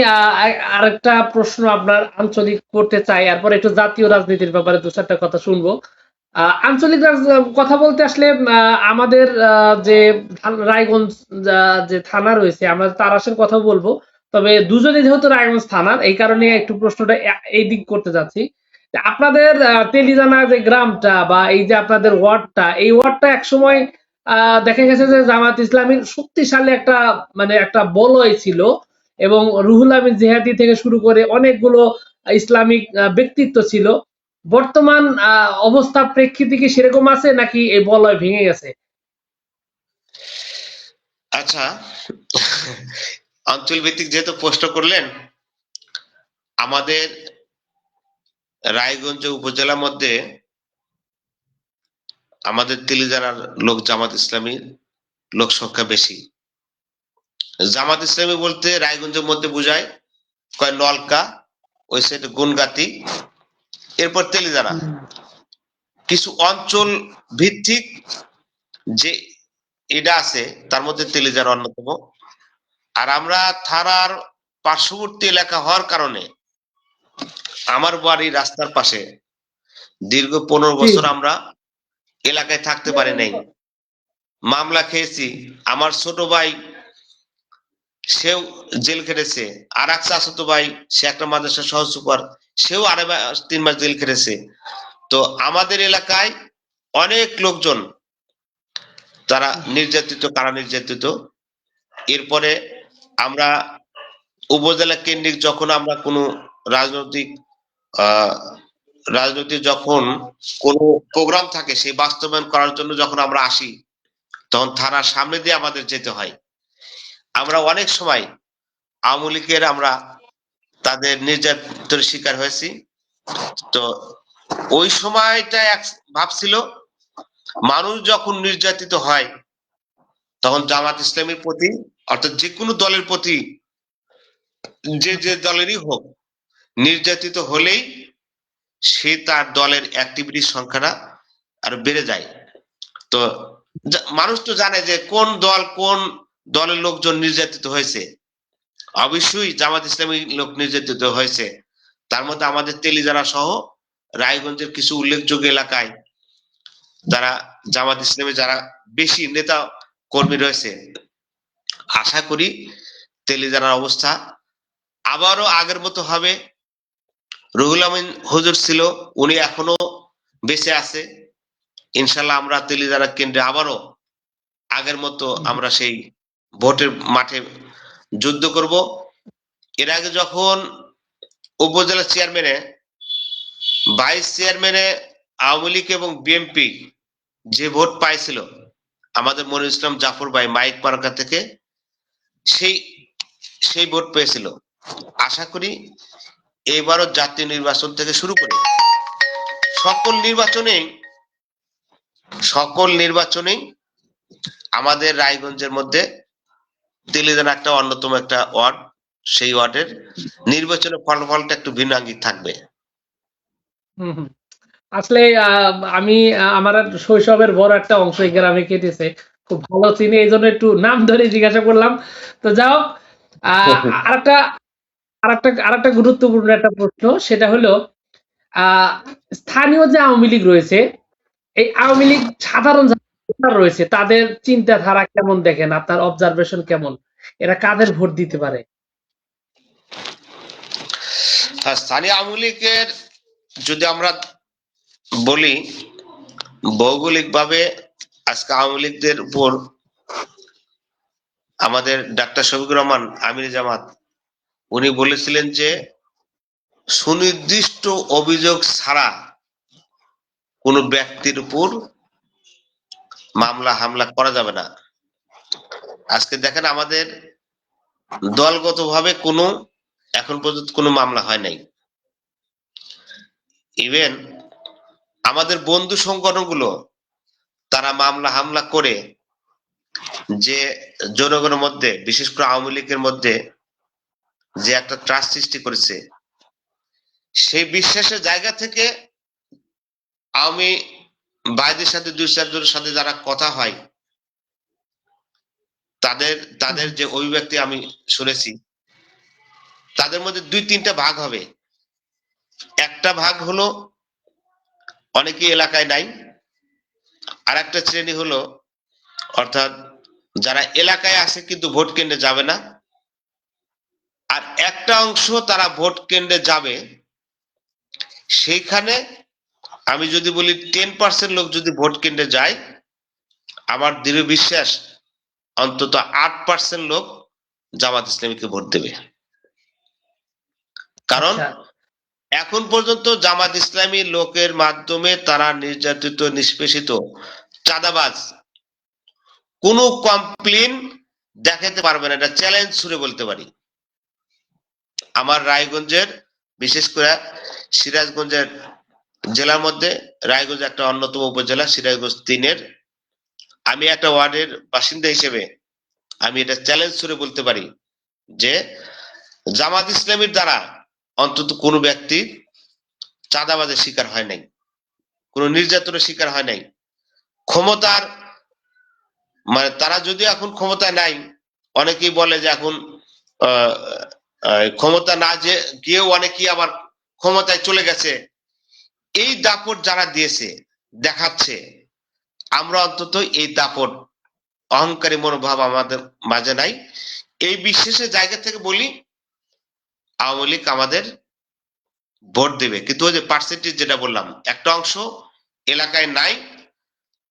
আরেকটা প্রশ্ন আপনার আঞ্চলিক করতে চাই, এরপর একটু জাতীয় রাজনীতির ব্যাপারে দু চারটা কথা শুনবো। আঞ্চলিক কথা বলতে আসলে আমাদের যে রায়গঞ্জ যে থানা রয়েছে, আমরা তারাশের কথা বলবো। তবে দুজনে যেহেতু রায়গঞ্জ থানার, এই কারণে একটু প্রশ্নটা এই দিক করতে যাচ্ছি। যে আপনাদের তেলিজানা যে গ্রামটা বা এই যে আপনাদের ওয়ার্ডটা, এই ওয়ার্ডটা একসময় দেখা গেছে যে জামাত ইসলামীর শক্তিশালী একটা মানে একটা বলয় ছিল, এবং রুহুল আমিন জিহাদি থেকে শুরু করে অনেকগুলো ইসলামিক ব্যক্তিত্ব ছিল। বর্তমান অবস্থা প্রেক্ষিতে কি সেরকম আছে নাকি এই বলয় ভেঙে গেছে? আচ্ছা, অঞ্চল ভিত্তিক যেহেতু প্রশ্ন করলেন, আমাদের রায়গঞ্জ উপজেলার মধ্যে আমাদের তেলিজানার লোক জামাত ইসলামী লোক সংখ্যা বেশি। জামাত ইসলামী বলতে রায়গঞ্জের মধ্যে বোঝায় কয় নলকা, ওই সাইডে গুনগাতি, এরপর তেলিজানা। হুম, কিছু অঞ্চল ভিত্তিক যে এটা আছে তার মধ্যে তেলিজানা অন্যতম। আর আমরা থানার পার্শ্ববর্তী এলাকা হওয়ার কারণে আমার বাড়ি রাস্তার পাশে, দীর্ঘ 15 জি, বছর আমরা এলাকায় থাকতে পারি নাই, মামলা খেয়েছি। আমার ছোট ভাই সেও জেল খেটেছে, আর এক চাচাতো ভাই সে একটা মাদ্রাসা সহ সুপার, সেও 3 মাস জেল খেটেছে। তো আমাদের এলাকায় অনেক লোকজন তারা নির্যাতিত, কারা নির্যাতিত। এরপরে আমরা উপজেলা কেন্দ্রিক যখন আমরা কোনো রাজনৈতিক আহ রাজনৈতিক যখন কোনো প্রোগ্রাম থাকে সেই বাস্তবায়ন করার জন্য যখন আমরা আসি, তখন থানার সামনে দিয়ে আমাদের যেতে হয়। আমরা অনেক সময় আওয়ামী লীগের আমরা তাদের নির্যাতনের শিকার হয়েছি। তো ওই সময়টা এক ভাবছিল, মানুষ যখন নির্যাতিত হয় তখন জামাত ইসলামের প্রতি, অর্থাৎ যে কোনো দলের প্রতি, যে যে দলেরই হোক, নির্যাতিত হলেই সে তার দলের অ্যাক্টিভিটির সংখ্যাটা আরো বেড়ে যায়। তো মানুষ তো জানে যে কোন দল, কোন দলের লোকজন নির্যাতিত হয়েছে। অবশ্যই জামাত ইসলামী লোক নির্যাতিত হয়েছে। তার মধ্যে আমাদের তেলিজানা সহ রায়গঞ্জের কিছু উল্লেখযোগ্য এলাকায় তারা জামাত ইসলামী যারা বেশি নেতা কর্মী রয়েছে। আশা করি তেলিজানার অবস্থা আবারও আগের মতো হবে। রুহুল আমিন হুজুর ছিল, উনি এখনো বেঁচে আছে। ইনশাল্লাহ আমরা তেলিজানা কেন্দ্রে আবারও আগের মতো আমরা সেই ভোটের মাঠে যুদ্ধ করব। এর আগে যখন উপজেলা চেয়ারম্যানে, ভাইস চেয়ারম্যানে আওয়ামী লীগ এবং বিএনপি যে ভোট পাইছিল, আমাদের মনির ইসলাম জাফর ভাই মাইক মার্কা থেকে সেই সেই ভোট পেয়েছিল। আশা করি এবারও জাতীয় নির্বাচন থেকে শুরু করে সকল নির্বাচনেই সকল নির্বাচনেই আমাদের রায়গঞ্জের মধ্যে তেলিজানা একটা অন্যতম একটা ওয়ার্ড, সেই ওয়ার্ডের নির্বাচনের ফলাফলটা একটু ভিন্নাঙ্গিক থাকবে। হুম, হুম। আসলে আমি আমার আর শৈশবের বড় একটা অংশ এই গ্রামে কেটেছে, খুব ভালো চিনি, এই জন্য একটু নাম ধরে জিজ্ঞাসা করলাম। তো যাও, আরেকটা আরেকটা গুরুত্বপূর্ণ একটা প্রশ্ন, সেটা হলো আহ স্থানীয় যে আওয়ামী লীগ রয়েছে, এই আওয়ামী লীগ সাধারণ যারা ভোটার রয়েছে তাদের চিন্তাধারা কেমন দেখেন, আপনার অবজারভেশন কেমন, এরা কাদের ভোট দিতে পারে? আর স্থানীয় আওয়ামী লীগের যদি আমরা বলি, ভৌগোলিক ভাবে আজকে আওয়ামী লীগদের উপর আমাদের ডাক্তার শফিকুর রহমান আমির জামাত উনি বলেছিলেন যে সুনির্দিষ্ট অভিযোগ ছাড়া কোনো ব্যক্তির উপর মামলা হামলা করা যাবে না। আজকে দেখেন আমাদের দলগতভাবে কোনো এখন পর্যন্ত কোনো মামলা হয় নাই। ইভেন আমাদের বন্ধু সংগঠনগুলো তারা মামলা হামলা করে যে জনগণের মধ্যে, বিশেষ করে আওয়ামী লীগের মধ্যে যে একটা ট্রাস্ট সৃষ্টি করেছে, সেই বিশ্বাসের জায়গা থেকে আওয়ামী ভাইদের সাথে 2-4 জনের সাথে যারা কথা হয়, তাদের তাদের যে অভিব্যক্তি আমি শুনেছি, তাদের মধ্যে 2-3টা ভাগ হবে। একটা ভাগ হলো অনেকে এলাকায় নাই, আর একটা শ্রেণী হলো, অর্থাৎ যারা এলাকায় আছে কিন্তু ভোট কেন্দ্রে যাবে না, আর একটা অংশ তারা ভোট কেন্দ্রে যাবে। সেইখানে আমি যদি বলি 10% লোক যদি ভোট কেন্দ্রে যায়, আমার দৃঢ় বিশ্বাস অন্তত 8% লোক জামাত ইসলামীকে ভোট দেবে। কারণ আচ্ছা, এখন পর্যন্ত জামাত ইসলামী লোকের মাধ্যমে তারা নির্যাতিত নিষ্পেষিত চাঁদাবাজ কোন কমপ্লেন দেখাতে পারবে না, এটা চ্যালেঞ্জ ছুড়ে বলতে পারি। আমার রায়গঞ্জের, বিশেষ করে সিরাজগঞ্জের জেলার মধ্যে রায়গঞ্জ একটা অন্যতম উপজেলা, সিরাজগঞ্জ 3-এর আমি একটা ওয়ার্ডের বাসিন্দা হিসেবে আমি এটা চ্যালেঞ্জ ছুড়ে বলতে পারি যে জামাত ইসলামীর দ্বারা অন্তত কোনো ব্যক্তি চাঁদাবাজের শিকার হয় নাই, কোনো নির্যাতনের শিকার হয় নাই। ক্ষমতার মানে তারা যদি এখন ক্ষমতায় নাই, অনেকেই বলে যে এখন ক্ষমতা না যে গিয়েও অনেকেই আবার ক্ষমতায় চলে গেছে। এই দাপট যারা দিয়েছে দেখাচ্ছে, আমরা অন্তত এই দাপট অহংকারী মনোভাব আমাদের মাঝে নাই। এই বিশ্বাসের জায়গা থেকে বলি আওয়ামী লীগ আমাদের ভোট দেবে, কিন্তু ওই যে পার্সেন্টেজ যেটা বললাম, একটা অংশ এলাকায় নাই,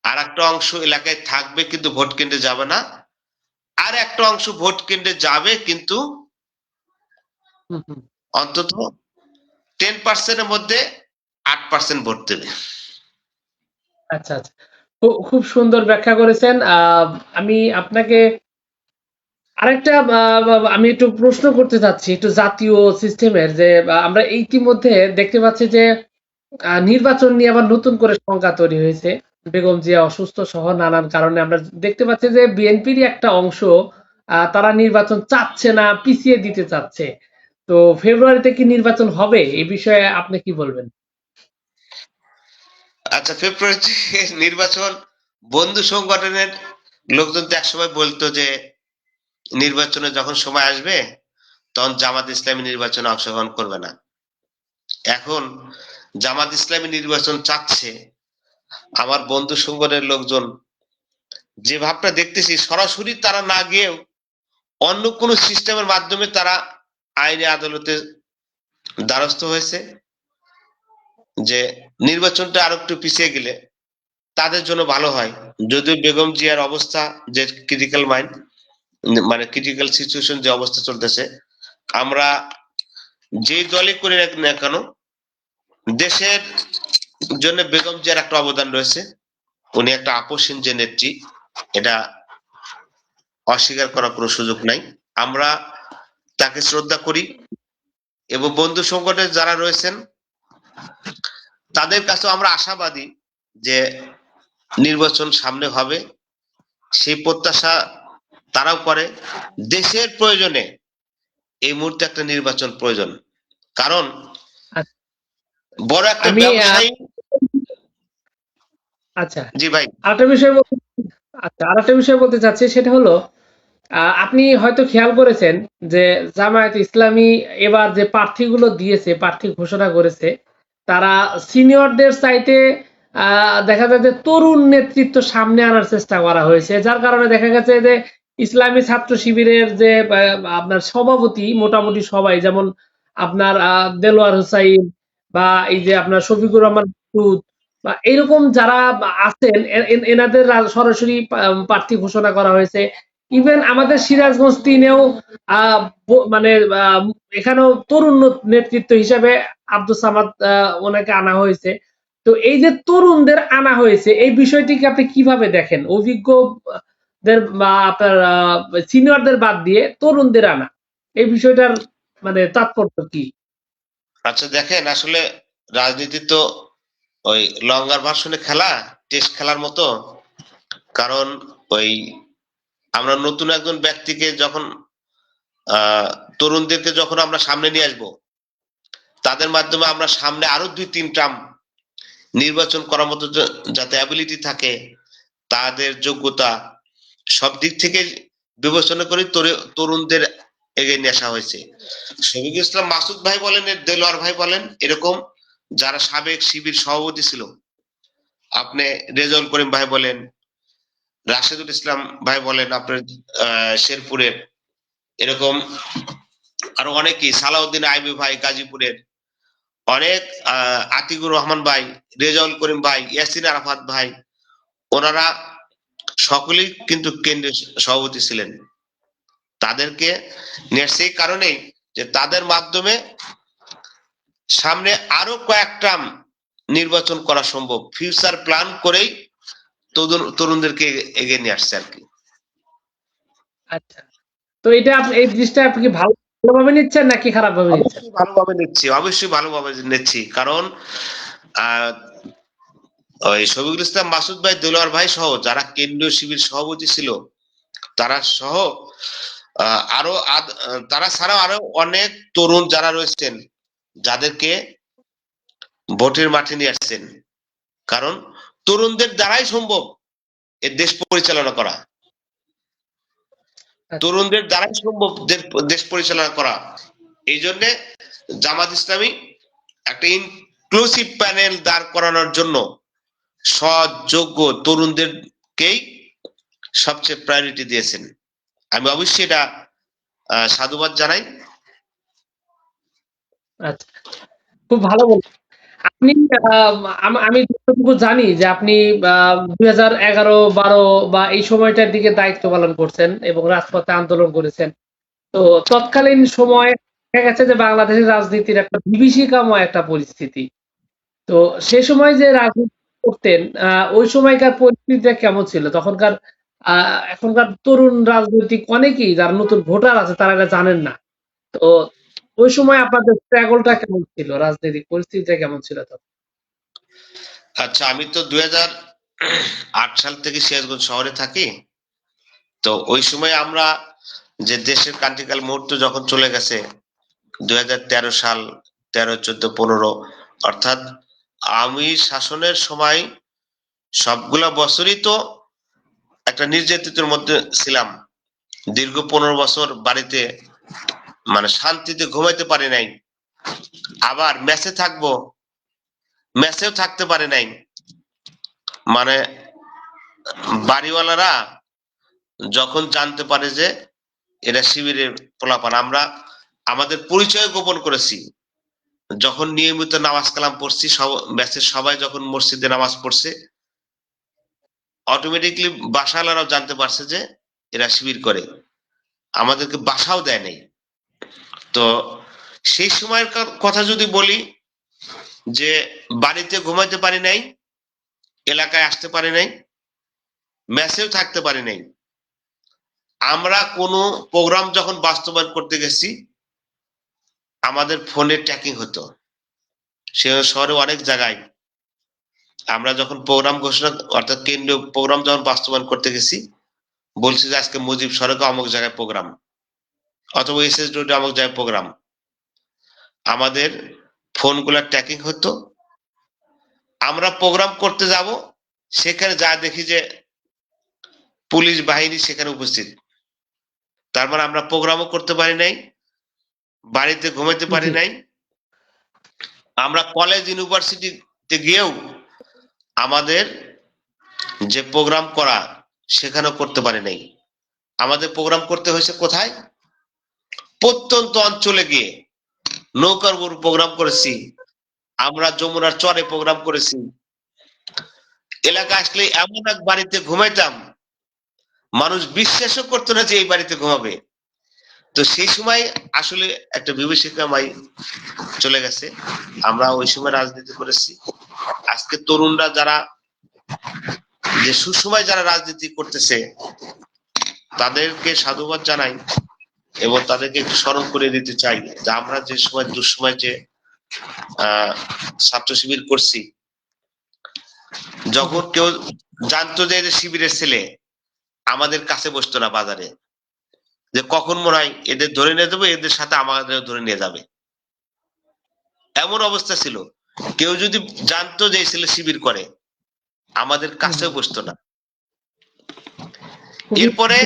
আর একটা অংশ এলাকায় থাকবে কিন্তু ভোট কেন্দ্রে যাবে না, আর একটা অংশ ভোট কেন্দ্রে যাবে কিন্তু অন্তত 10%-এর মধ্যে 8% ভোট দেবে। আচ্ছা আচ্ছা, খুব সুন্দর ব্যাখ্যা করেছেন। আমি আপনাকে আরেকটা আমি একটু প্রশ্ন করতে চাচ্ছি, একটু জাতীয় সিস্টেমের যে আমরা ইতিমধ্যে দেখতে পাচ্ছি যে নির্বাচন নিয়ে আবার নতুন করে শঙ্কা তৈরি হয়েছে। বেগম জিয়া অসুস্থ সহ নানান কারণে আমরা দেখতে পাচ্ছি যে বিএনপির একটা অংশ তারা নির্বাচন চাচ্ছে না, পিছিয়ে দিতে চাচ্ছে। তো ফেব্রুয়ারিতে কি নির্বাচন হবে, এই বিষয়ে আপনি কি বলবেন? আচ্ছা, ফেব্রুয়ারিতে নির্বাচন, বন্ধু সংগঠনের লোকজন তো একসময় বলতো যে নির্বাচনে যখন সময় আসবে তখন জামাত ইসলামী নির্বাচনে অংশগ্রহণ করবে না। এখন জামাত ইসলামী নির্বাচন চাচ্ছে, আমার বন্ধু সংগঠনের লোকজন যে ভাবটা দেখতেছি, সরাসরি তারা না গিয়েও অন্য কোন সিস্টেমের মাধ্যমে তারা আইনে আদালতে দ্বারস্থ হয়েছে যে নির্বাচনটা আরো একটু পিছিয়ে গেলে তাদের জন্য ভালো হয়। যদিও বেগম জিয়ার অবস্থা যে ক্রিটিক্যাল মাইন্ড, মানে ক্রিটিক্যাল সিচুয়েশন যে অবস্থা চলতেছে, আমরা যে দলই করি না কেন দেশের জন্য বেগম জিয়ার একটা অবদান রয়েছে। উনি একটা আপসহীন যে নেত্রী, এটা অস্বীকার করার কোনো সুযোগ নাই। আমরা তাকে শ্রদ্ধা করি এবং বন্ধু সংগঠনে যারা রয়েছেন তাদের কাছে আমরা আশাবাদী যে নির্বাচন সামনে হবে, সেই প্রত্যাশা তারাও করে। দেশের প্রয়োজনে এই মুহূর্তে একটা নির্বাচন প্রয়োজন, কারণ আচ্ছা, বড় একটা আমি ব্যবসায়ী। আচ্ছা, জি ভাই। আরেকটা বিষয় আচ্ছা, আরেকটা বিষয় বলতে চাচ্ছি, সেটা হলো আপনি হয়তো খেয়াল করেছেন যে জামায়াত ইসলামী এবার যে প্রার্থীগুলো দিয়েছে, প্রার্থী ঘোষণা করেছে, তারা সিনিয়রদের চাইতে দেখা যায় যে তরুণ নেতৃত্ব সামনে আনার চেষ্টা করা হয়েছে, যার কারণে দেখা গেছে যে ইসলামী ছাত্র শিবিরের যে আপনার সভাপতি মোটামুটি সবাই, যেমন আপনার দেলোয়ার হোসাইন বা এই যে আপনার শফিকুর রহমান মাসুদ বা এরকম যারা আছেন, এনাদের সরাসরি প্রার্থী ঘোষণা করা হয়েছে। ইভেন আমাদের সিরাজগঞ্জ 3-এও মানে এখানেও তরুণ নেতৃত্ব হিসাবে আব্দুল সামাদ ওনাকে আনা হয়েছে। তো এই যে তরুণদের আনা হয়েছে, এই বিষয়টিকে আপনি কিভাবে দেখেন? অভিজ্ঞদের বা আপনার সিনিয়রদের বাদ দিয়ে তরুণদের আনা, এই বিষয়টার মানে তাৎপর্য কি? আচ্ছা দেখেন, আসলে রাজনীতি তো ওই লঙ্গার ভার্সনে খেলা, টেস্ট খেলার মতো। কারণ ওই আমরা নতুন একজন ব্যক্তিকে যখন তরুণদেরকে যখন আমরা সামনে নিয়ে আসবো, তাদের মাধ্যমে আমরা সামনে আরো 2-3 টার্ম নির্বাচন করার মতো যাতে অ্যাবিলিটি থাকে, তাদের যোগ্যতা সব দিক থেকে বিবেচনা করে তরুণদের এগিয়ে নিয়ে আসা হয়েছে। শফিকুল ইসলাম মাসুদ ভাই বলেন, দেলোয়ার ভাই বলেন, এরকম যারা সাবেক শিবির সভাপতি ছিল, আপনি রেজাউল করিম ভাই বলেন, রাশেদুল ইসলাম ভাই বলেন আপনার শেরপুরের, এরকম আরো অনেকেই, সালাউদ্দিন আইবি ভাই গাজীপুরের, অনেক আতিকুর রহমান ভাই, রেজাউল করিম ভাই, ইয়াসিন আরাফাত ভাই, ওনারা সকলেই কিন্তু কেন্দ্রীয় সভাপতি ছিলেন। তাদেরকে নিয়ে সেই কারণেই যে তাদের মাধ্যমে সামনে আরো কয়েকটা নির্বাচন করা সম্ভব, ফিউচার প্ল্যান করেই তরুণদেরকে এগিয়ে নিয়ে আসছে আর কি। আচ্ছা, তো এটা এই জিনিসটা আপনি কি ভালোভাবে নিচ্ছেন নাকি খারাপ ভাবে নিচ্ছেন? অবশ্যই ভালোভাবে নিচ্ছি, অবশ্যই ভালোভাবে নিচ্ছি, কারণ আহ ওই শফিকুল ইসলাম মাসুদ ভাই, দেলোয়ার ভাই সহ যারা কেন্দ্রীয় শিবির সভাপতি ছিল, তারা সহ আরো তারা ছাড়াও আরো অনেক তরুণ যারা রয়েছেন, যাদেরকে ভোটের মাঠে নিয়ে আসছেন। কারণ তরুণদের দ্বারাই সম্ভব এ দেশ পরিচালনা করা, তরুণদের দ্বারাই সম্ভব দেশ পরিচালনা করা। এই জন্য জামাত ইসলামী একটা ইনক্লুসিভ প্যানেল দাঁড় করানোর জন্য সৎ যোগ্য তরুণদেরকেই সবচেয়ে প্রায়োরিটি দিয়েছেন। আমি অবশ্যই এটা সাধুবাদ জানাই। আচ্ছা, খুব ভালো বলছেন। আপনি আমি যতটুকু জানি যে আপনি 2011-12 বা এই সময়টার দিকে দায়িত্ব পালন করছেন এবং রাজপথে আন্দোলন করেছেন। তো তৎকালীন সময় দেখা গেছে যে বাংলাদেশের রাজনীতির একটা বিভীষিকাময় একটা পরিস্থিতি। তো সে সময় যে রাজনীতি করতেন, ওই সময়কার পরিস্থিতিটা কেমন ছিল? তখনকার এখনকার তরুণ রাজনৈতিক অনেকেই যারা নতুন ভোটার আছে তারা এটা জানেন না। তো ওই সময় আপনাদের স্ট্রাগলটা কেমন ছিল? রাজনৈতিক পরিস্থিতিটা কেমন ছিল তখন? আচ্ছা, আমি তো 2008 সাল থেকে সিরাজগঞ্জ শহরে থাকি। তো ওই সময় আমরা যে দেশের ক্রান্তিকাল মুহূর্ত যখন চলে গেছে, 2013 সাল, 13, 14, 15, অর্থাৎ আমি শাসনের সময় সবগুলা বছরই তো একটা নির্যাতিতের মধ্যে ছিলাম। দীর্ঘ 15 বছর বাড়িতে মানে শান্তিতে ঘুমাইতে পারি নাই, আবার ম্যাচে থাকবো, ম্যাচেও থাকতে পারি নাই। মানে বাড়িওয়ালারা যখন জানতে পারে যে এরা শিবিরের পোলাপান, আমরা আমাদের পরিচয় গোপন করেছি। যখন নিয়মিত নামাজ কালাম পড়ছি, সব ব্যাচের সবাই যখন মসজিদে নামাজ পড়ছে, অটোমেটিকলি বাসাওয়ালারাও জানতে পারছে যে এরা শিবির করে, আমাদেরকে বাসাও দেয় নাই। তো সেই সময়ের কথা যদি বলি, যে বাড়িতে ঘুমাইতে পারি নাই, এলাকায় আসতে পারি নাই, ম্যাচেও থাকতে পারি নাই। আমরা কোনো প্রোগ্রাম যখন বাস্তবায়ন করতে গেছি, আমাদের ফোনে ট্র্যাকিং হতো। সে শহরে অনেক জায়গায় আমরা যখন প্রোগ্রাম ঘোষণা, অর্থাৎ কেন্দ্রীয় প্রোগ্রাম যখন বাস্তবায়ন করতে গেছি, বলছি যে আজকে মুজিব সড়কে অমুক জায়গায় প্রোগ্রাম, অথবা এসএস রোডে অমুক জায়গায় প্রোগ্রাম, আমাদের ফোনগুলা ট্র্যাকিং হতো। আমরা প্রোগ্রাম করতে যাব, সেখানে যা দেখি যে পুলিশ বাহিনী সেখানে উপস্থিত। তার মানে আমরা প্রোগ্রামও করতে পারি নাই, বাড়িতে ঘুমাইতে পারি জি। নাই। আমরা কলেজ ইউনিভার্সিটিতে গিয়েও আমাদের যে প্রোগ্রাম করা, সেখানেও করতে পারি নাই। আমাদের প্রোগ্রাম করতে হয়েছে কোথায়? প্রত্যন্ত অঞ্চলে গিয়ে নৌকার উপর প্রোগ্রাম করেছি, আমরা যমুনার চরে প্রোগ্রাম করেছি। এলাকা আসলে এমন এক বাড়িতে ঘুমাইতাম, মানুষ বিশ্বাসও করতো না যে এই বাড়িতে ঘুমাবে। তো সেই সময় আসলে একটা বিভীষিকাময় চলে গেছে। আমরা ওই সময় রাজনীতি করেছি। আজকে তরুণরা যারা যে সুসময় যারা রাজনীতি করতেছে, তাদেরকে সাধুবাদ জানাই এবং তাদেরকে একটু স্মরণ করে দিতে চাই যে আমরা যে সময় দুঃসময় যে ছাত্র শিবির করছি, যখন কেউ জানতো যে শিবিরের ছেলে, আমাদের কাছে বসতো না বাজারে, যে কখন মনে হয় এদের ধরে নিয়ে যাবে, এদের সাথে আমাদের ধরে নিয়ে যাবে, এমন অবস্থা ছিল। কেউ যদি জানতো যে এই ছেলে শিবির করে, আমাদের কাছেও বসতো না। খুবই এরপরে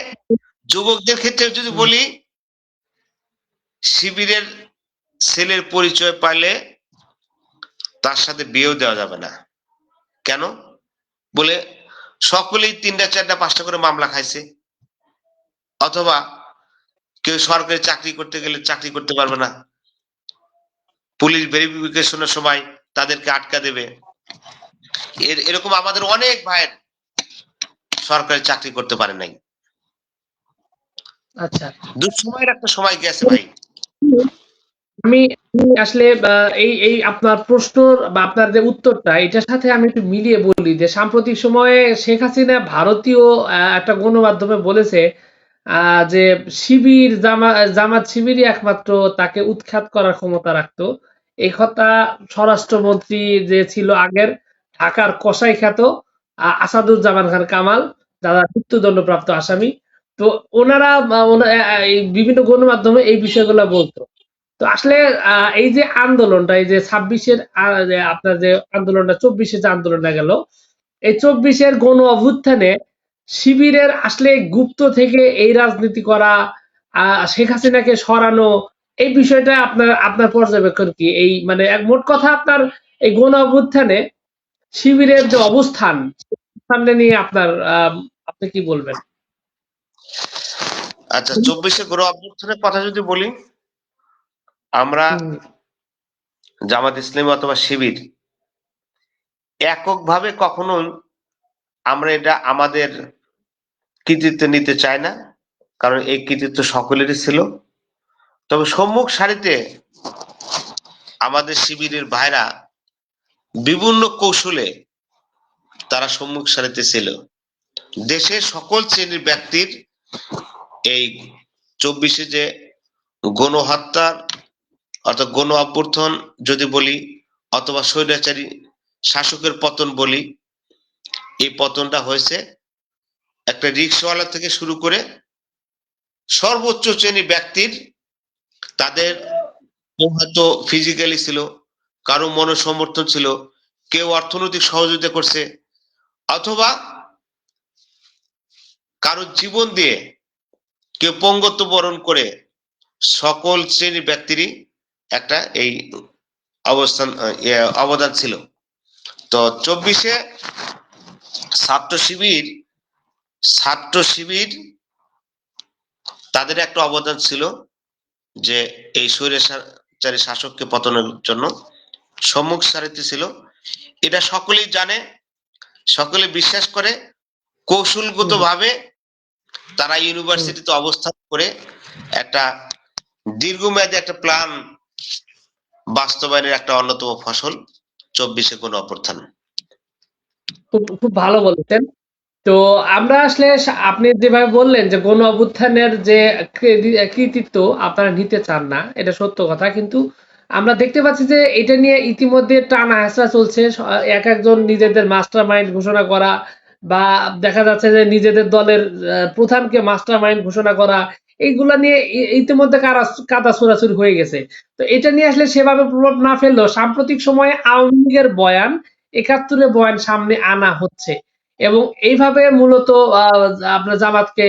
যুবকদের ক্ষেত্রে যদি বলি, শিবিরের ছেলের পরিচয় পাইলে তার সাথে বিয়েও দেওয়া যাবে না। কেন? বলে সকলেই 3টা 4টা 5টা করে মামলা খাইছে, অথবা কেউ সরকারি চাকরি করতে গেলে চাকরি করতে পারবে না, পুলিশ ভেরিফিকেশনের সময় তাদেরকে আটকা দেবে। এরকম আমাদের অনেক ভাইয়ের সরকারি চাকরি করতে পারে নাই। আচ্ছা। দুঃসময়ের একটা সময় গেছে ভাই। আমি আমি আসলে এই এই আপনার প্রশ্ন বা আপনার যে উত্তরটা এটার সাথে আমি একটু মিলিয়ে বলি যে সাম্প্রতিক সময়ে শেখ হাসিনা ভারতীয় একটা গণমাধ্যমে বলেছে যে জামাত শিবিরই একমাত্র তাকে উৎখাত করার ক্ষমতা রাখতো। এই কথা স্বরাষ্ট্রমন্ত্রী যে ছিল আগের ঢাকার কসাই খ্যাত আসাদুজ্জামান খান কামাল, যারা মৃত্যুদণ্ডপ্রাপ্ত আসামি। তো ওনারা এই বিভিন্ন গণমাধ্যমে এই বিষয়গুলো বলতো। তো আসলে এই যে আন্দোলনটা, এই যে ২৬-এর যে আপনার যে আন্দোলনটা, ২৪-এ যে আন্দোলনটা গেল, এই ২৪-এর গণ অভ্যুত্থানে শিবিরের আসলে গুপ্ত থেকে এই রাজনীতি করা, শেখ হাসিনাকে সরানো, এই বিষয়টা আপনার আপনার পর্যবেক্ষণ কি? এই মানে মোট কথা আপনার এই গণ অভ্যুত্থানে শিবিরের যে অবস্থান, সামনে নিয়ে আপনার আপনি কি বলবেন? আচ্ছা, 24-এ গণ অভ্যুত্থানের কথা যদি বলি, আমরা হুম, জামাত ইসলামী অথবা শিবির এককভাবে কখনোই আমরা এটা আমাদের কৃতিত্ব নিতে চাই না, কারণ এই কৃতিত্ব সকলেরই ছিল। তবে সম্মুখ সারিতে আমাদের শিবিরের ভাইরা বিভিন্ন কৌশলে তারা সম্মুখ সারিতে ছিল। দেশের সকল শ্রেণীর ব্যক্তির এই 24-এ যে গণহত্যা অর্থাৎ গণ অভ্যুত্থান যদি বলি, অথবা স্বৈরাচারী শাসকের পতন বলি, এই পতনটা হয়েছে একটা রিক্সাওয়ালা থেকে শুরু করে সর্বোচ্চ শ্রেণীর ব্যক্তির, তাদের কেউ হয়তো ফিজিক্যালি ছিল, কারো মনোসমর্থন ছিল, কেউ অর্থনৈতিক সহযোগিতা করছে, অথবা কারো জীবন দিয়ে, কেউ পঙ্গত্ব বরণ করে, সকল শ্রেণীর ব্যক্তিরই একটা এই অবস্থান অবদান ছিল। তো 24-এ ছাত্র শিবির ছাত্র শিবির তাদের একটা অবদান ছিল যে এই স্বৈরাচারী শাসককে পতনের জন্য সম্মুখ সারিতে ছিল। এটা সকলেই জানে, সকলে বিশ্বাস করে। কৌশলগত হুম, ভাবে তারা হুম। ইউনিভার্সিটিতে অবস্থান করে একটা দীর্ঘমেয়াদী একটা প্ল্যান বাস্তবায়নের একটা অন্যতম ফসল 24-এ গণ অভ্যুত্থান। খুব খুব ভালো বলেছেন। তো আমরা আসলে আপনি যেভাবে বললেন যে গণ অভ্যুত্থানের যে কৃতিত্ব আপনারা নিতে চান না, এটা সত্য কথা। কিন্তু আমরা দেখতে পাচ্ছি যে এটা নিয়ে ইতিমধ্যে টানা হেঁচড়া চলছে। এক একজন নিজেদের মাস্টার মাইন্ড ঘোষণা করা, বা দেখা যাচ্ছে যে নিজেদের দলের প্রধানকে মাস্টার মাইন্ড ঘোষণা করা, এইগুলা নিয়ে ইতিমধ্যে কাদা ছোড়াছুড়ি হয়ে গেছে। তো এটা নিয়ে আসলে সেভাবে প্রভাব না ফেললেও সাম্প্রতিক সময়ে আওয়ামী লীগের বয়ান, ৭১-এর বয়ান সামনে আনা হচ্ছে, এবং এইভাবে মূলত আপনার জামাতকে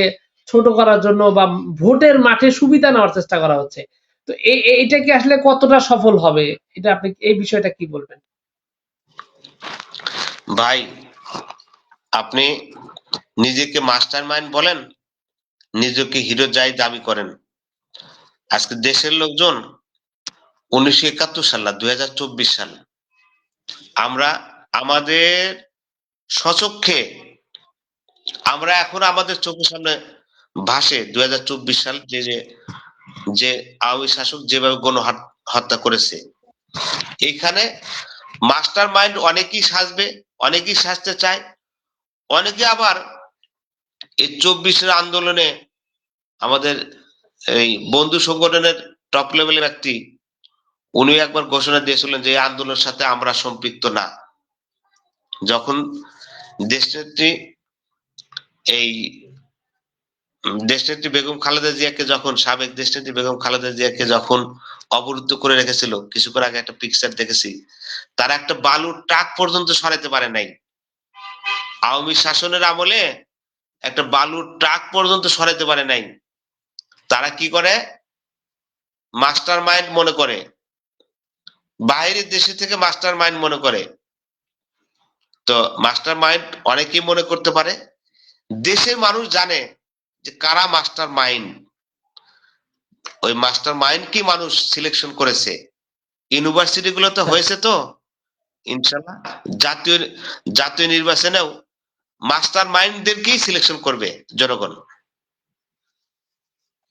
ছোট করার জন্য বা ভোটের মাঠে সুবিধা নেওয়ার চেষ্টা করা হচ্ছে। তো এটা কি আসলে কতটা সফল হবে? এটা আপনি এই বিষয়টা কি বলবেন? ভাই, আপনি নিজেকে মাস্টার মাইন্ড বলেন, নিজেকে হিরো যাই দাবি করেন, আজকে দেশের লোকজন 1971 সাল না, 2024 সাল, আমরা আমাদের স্বচক্ষে, আমরা এখন আমাদের চোখের সামনে ভাসে 2024 সাল, যে যে যে আওয়ামী শাসক যেভাবে হত্যা করেছে। এখানে মাস্টার মাইন্ড অনেকেই সাজবে, অনেকেই সাজতে চায়, অনেকে আবার এই 24-এর আন্দোলনে আমাদের এই বন্ধু সংগঠনের টপ লেভেলের ব্যক্তি, উনি একবার ঘোষণা দিয়েছিলেন যে এই আন্দোলনের সাথে আমরা সম্পৃক্ত না। যখন দেশনেত্রী এই দেশনেত্রী বেগম খালেদা জিয়াকে যখন সাবেক দেশনেত্রী বেগম খালেদা জিয়াকে যখন অবরুদ্ধ করে রেখেছিল, কিছুক্ষণ আগে একটা পিকচার দেখেছি, তারা একটা বালুর ট্রাক পর্যন্ত সরাতে পারে নাই। আওয়ামী শাসনের আমলে একটা বালুর ট্রাক পর্যন্ত সরাতে পারে নাই। তারা কি করে? মাস্টার মাইন্ড মনে করে, বাইরের দেশে থেকে মাস্টার মাইন্ড মনে করে। তো মাস্টার মাইন্ড অনেকেই মনে করতে পারে, দেশের মানুষ জানে যে কারা মাস্টার মাইন্ড। ওই মাস্টার মাইন্ড কি মানুষ সিলেকশন করেছে, ইউনিভার্সিটি গুলোতে আচ্ছা, হয়েছে। তো ইনশাল্লাহ জাতীয় জাতীয় নির্বাচনেও মাস্টার মাইন্ডদেরকেই সিলেকশন করবে জনগণ।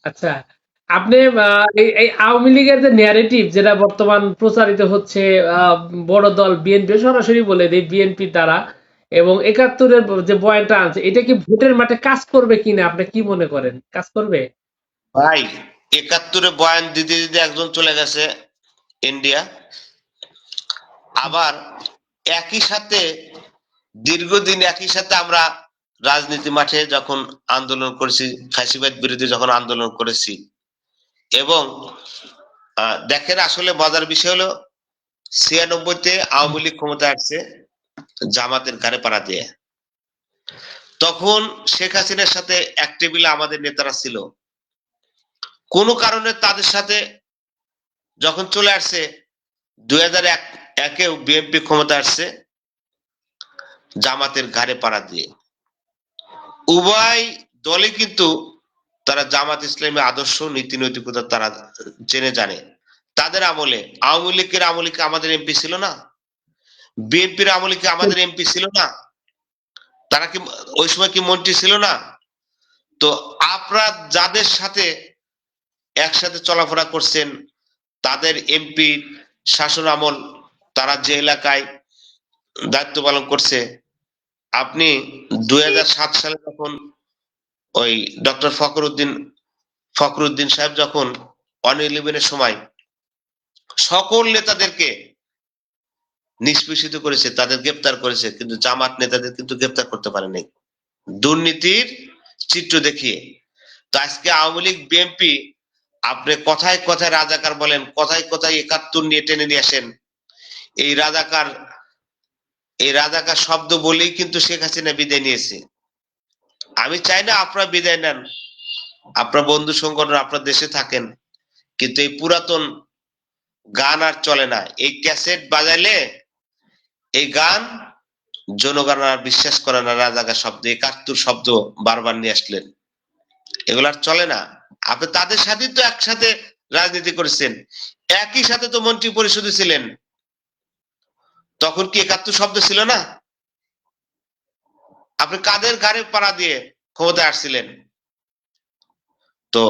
আচ্ছা। আপনি এই আওয়ামী লীগের যে ন্যারেটিভ যেটা বর্তমান প্রচারিত হচ্ছে, আহ, বড় দল বিএনপি সরাসরি বলে দেয় বিএনপি দ্বারা, এবং ৭১-এর যে বয়ানটা আনছে, এটা কি ভোটের মাঠে কাজ করবে কিনা আপনি কি মনে করেন, কাজ করবে? ভাই, ৭১-এ বয়ান দিতে দিতে একজন চলে গেছে ইন্ডিয়া, আবার একই সাথে দীর্ঘদিন একই সাথে আমরা রাজনীতি মাঠে যখন আন্দোলন করেছি, ফ্যাসিবাদ বিরোধী যখন আন্দোলন করেছি, এবং দেখেন আসলে মজার বিষয় হলো ৯৬-তে আওয়ামী লীগ ক্ষমতায় আসছে জামাতের ঘাড়ে পাড়া দিয়ে। তখন শেখ হাসিনার সাথে এক টেবিলে আমাদের নেতারা ছিল, কোনো কারণে তাদের সাথে যখন চলে আসছে ২০০১-এও বিএনপি ক্ষমতা আসছে জামাতের ঘাড়ে পাড়া দিয়ে। উভয় দলই কিন্তু তারা জামাত ইসলামী আদর্শ নীতি নৈতিকতা তারা জেনে জানে। তাদের আমলে আওয়ামী লীগের আমলে কি আমাদের এমপি ছিল না? বিএনপির আমলে কি আমাদের এমপি ছিল না? তারা কি ওই সময় কি মন্ত্রী ছিল না? তো আপনারা যাদের সাথে একসাথে চলাফেরা করছেন, তাদের এমপি শাসন আমল, তারা যে এলাকায় দায়িত্ব পালন করছে, আপনি ২০০৭ সালে যখন ওই ডক্টর ফখরুদ্দিন সাহেব যখন অন-ইলেভেনের সময় সকল নেতাদেরকে নিষ্পেষিত করেছে, তাদের গ্রেপ্তার করেছে, কিন্তু জামাত নেতাদের কিন্তু গ্রেপ্তার করতে পারেনি দুর্নীতির চিত্র দেখিয়ে। তো আজকে আওয়ামী লীগ বিএনপি আপনি কথায় কথায় রাজাকার বলেন, কথায় কথায় ৭১ নিয়ে টেনে নিয়ে আসেন। এই রাজাকার এই রাজাকার শব্দ বলেই কিন্তু শেখ হাসিনা বিদায় নিয়েছে। আমি চাই না আপনারা বিদায় নেন, আপনার বন্ধু সংগঠন আপনার দেশে থাকেন, কিন্তু এই পুরাতন গান আর চলে না। এই ক্যাসেট বাজাইলে এই গান জনগণ আর বিশ্বাস করে না। রাজাকার শব্দ, ৭১ শব্দ বারবার নিয়ে আসলেন, এগুলো আর চলে না। আপনি তাদের সাথেই তো একসাথে রাজনীতি করেছেন, একই সাথে তো মন্ত্রী পরিষদে ছিলেন, তখন কি ৭১ শব্দ ছিল না? আপনি কাদের ঘাড়ে পাড়া দিয়ে ক্ষমতায় আসছিলেন? তো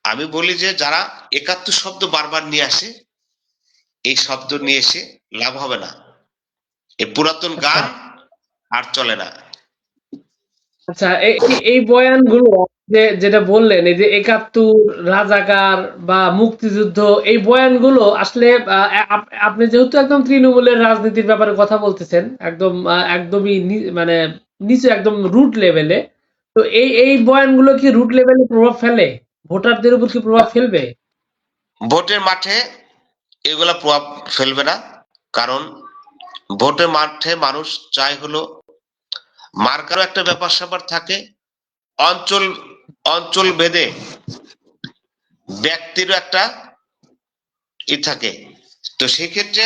আমি বলি যে যারা ৭১ শব্দ বারবার নিয়ে আসে, এই শব্দ নিয়ে এসে লাভ হবে না। এই পুরাতন আচ্ছা, গান আর চলে না। আচ্ছা, এই বয়ানগুলো যেটা বললেন, এই যে ৭১, রাজাকার বা মুক্তিযুদ্ধ, এই বয়ানগুলো আসলে আপনি যেহেতু একদম তৃণমূলের রাজনীতির ব্যাপারে কথা বলতেছেন, একদম একদমই মানে নিচে একদম রুট লেভেলে, তো এই বয়ানগুলো কি রুট লেভেলে প্রভাব ফেলে, ভোটারদের উপর কি প্রভাব ফেলবে? ভোটের মাঠে এগুলা প্রভাব ফেলবে না, কারণ ভোটের মাঠে মানুষ চাই হলো মার্কারও একটা ব্যাপার স্যাপার থাকে, অঞ্চল অঞ্চল ভেদে ব্যক্তিরও একটা থাকে। তো সেক্ষেত্রে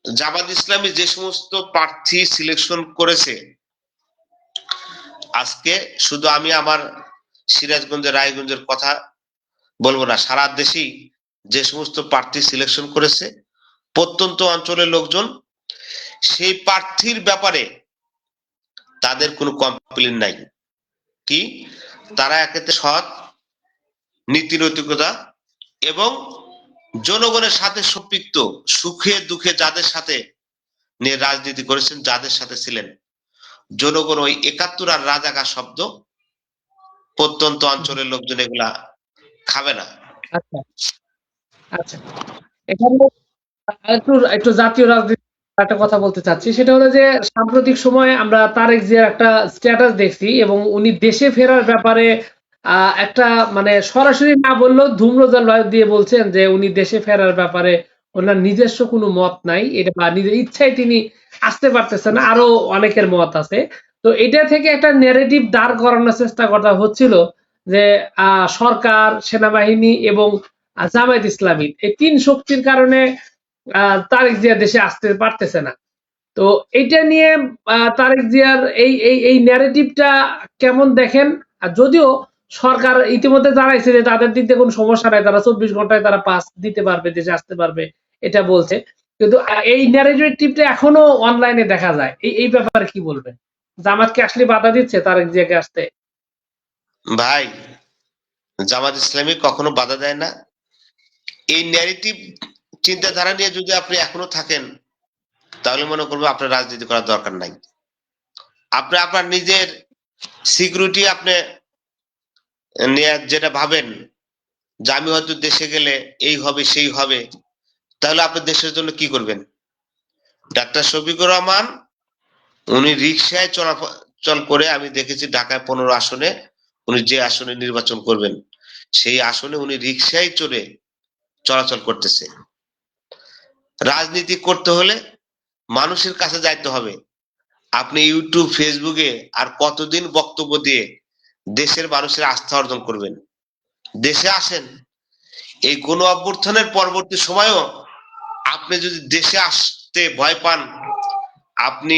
জামাত ইসলামী যে সমস্ত প্রার্থী সিলেকশন করেছে, আজকে শুধু আমি আমার সিরাজগঞ্জের রায়গঞ্জের কথা বলবো না, সারা দেশেই যে সমস্ত প্রার্থী সিলেকশন করেছে, প্রত্যন্ত অঞ্চলের লোকজন সেই প্রার্থীর ব্যাপারে তাদের কোনো কমপ্লেন নাই। কি, তারা একেতে সৎ, নীতি নৈতিকতা এবং জনগণের সাথে সম্পৃক্ত, সুখে দুঃখে যাদের সাথে নিয়ে রাজনীতি করেছেন, যাদের সাথে ছিলেন, জনগণ ওই ৭১ আর রাজাকার শব্দ প্রত্যন্ত অঞ্চলের লোকজন এগুলা খাবে না। আচ্ছা, আচ্ছা, এখানে একটু একটু জাতীয় রাজনীতি একটা কথা বলতে চাচ্ছি, সেটা হলো যে সাম্প্রতিক সময়ে আমরা তারেক জিয়ার একটা স্ট্যাটাস দেখছি, এবং উনি দেশে ফেরার ব্যাপারে একটা মানে সরাসরি না বললেও ধূম্রজাল দিয়ে বলছেন যে উনি দেশে ফেরার ব্যাপারে ওনার নিজস্ব কোনো মত নাই, এটা বা নিজের ইচ্ছায় তিনি আসতে পারতেছেন না, আরো অনেকের মত আছে। তো এটা থেকে একটা ন্যারেটিভ দাঁড় করানোর চেষ্টা করা হচ্ছিল যে সরকার, সেনাবাহিনী এবং জামায়াত ইসলামী, এই তিন শক্তির কারণে তারেক জিয়া দেশে আসতে পারতেছে না। তো এইটা নিয়ে তারেক জিয়ার এই ন্যারেটিভটা কেমন দেখেন? আর যদিও সরকার ইতিমধ্যে জানাইছে যে তাদের দিক থেকে কোনো সমস্যা নাই, তারা ২৪ ঘন্টায় তারা পাস দিতে পারবে, দেশে আসতে পারবে, এটা বলছে। কিন্তু এই ন্যারেটিভটা এখনো অনলাইনে দেখা যায়, এই ব্যাপারে কি বলবেন? জামাত কি আসলে বাধা দিচ্ছে তারেক জিয়াকে আসতে? ভাই, জামাত ইসলামী কখনো বাধা দেয় না। এই ন্যারেটিভ চিন্তাধারা নিয়ে যদি আপনি এখনো থাকেন, তাহলে মনে করবো আপনার রাজনীতি করার দরকার নাই। আপনি আপনার নিজের সিকিউরিটি আপনি নিয়ে যেটা ভাবেন যে আমি হয়তো দেশে গেলে এই হবে সেই হবে, তাহলে আপনি দেশের জন্য কি করবেন? ডাক্তার শফিকুর রহমান উনি রিক্সায় চলাচল করে আমি দেখেছি ঢাকায় 15 আসনে উনি যে আসনে নির্বাচন করবেন সেই আসনে উনি রিক্সায় চড়ে চলাচল করতেছে। রাজনীতি করতে হলে মানুষের কাছে যাইতে হবে। আপনি ইউটিউব ফেসবুকে আর কতদিন বক্তব্য দিয়ে দেশের মানুষের আস্থা অর্জন করবেন? দেশে আসেন। এই গণ অভ্যুত্থানের পরবর্তী সময়ও আপনি যদি দেশে আসতে ভয় পান, আপনি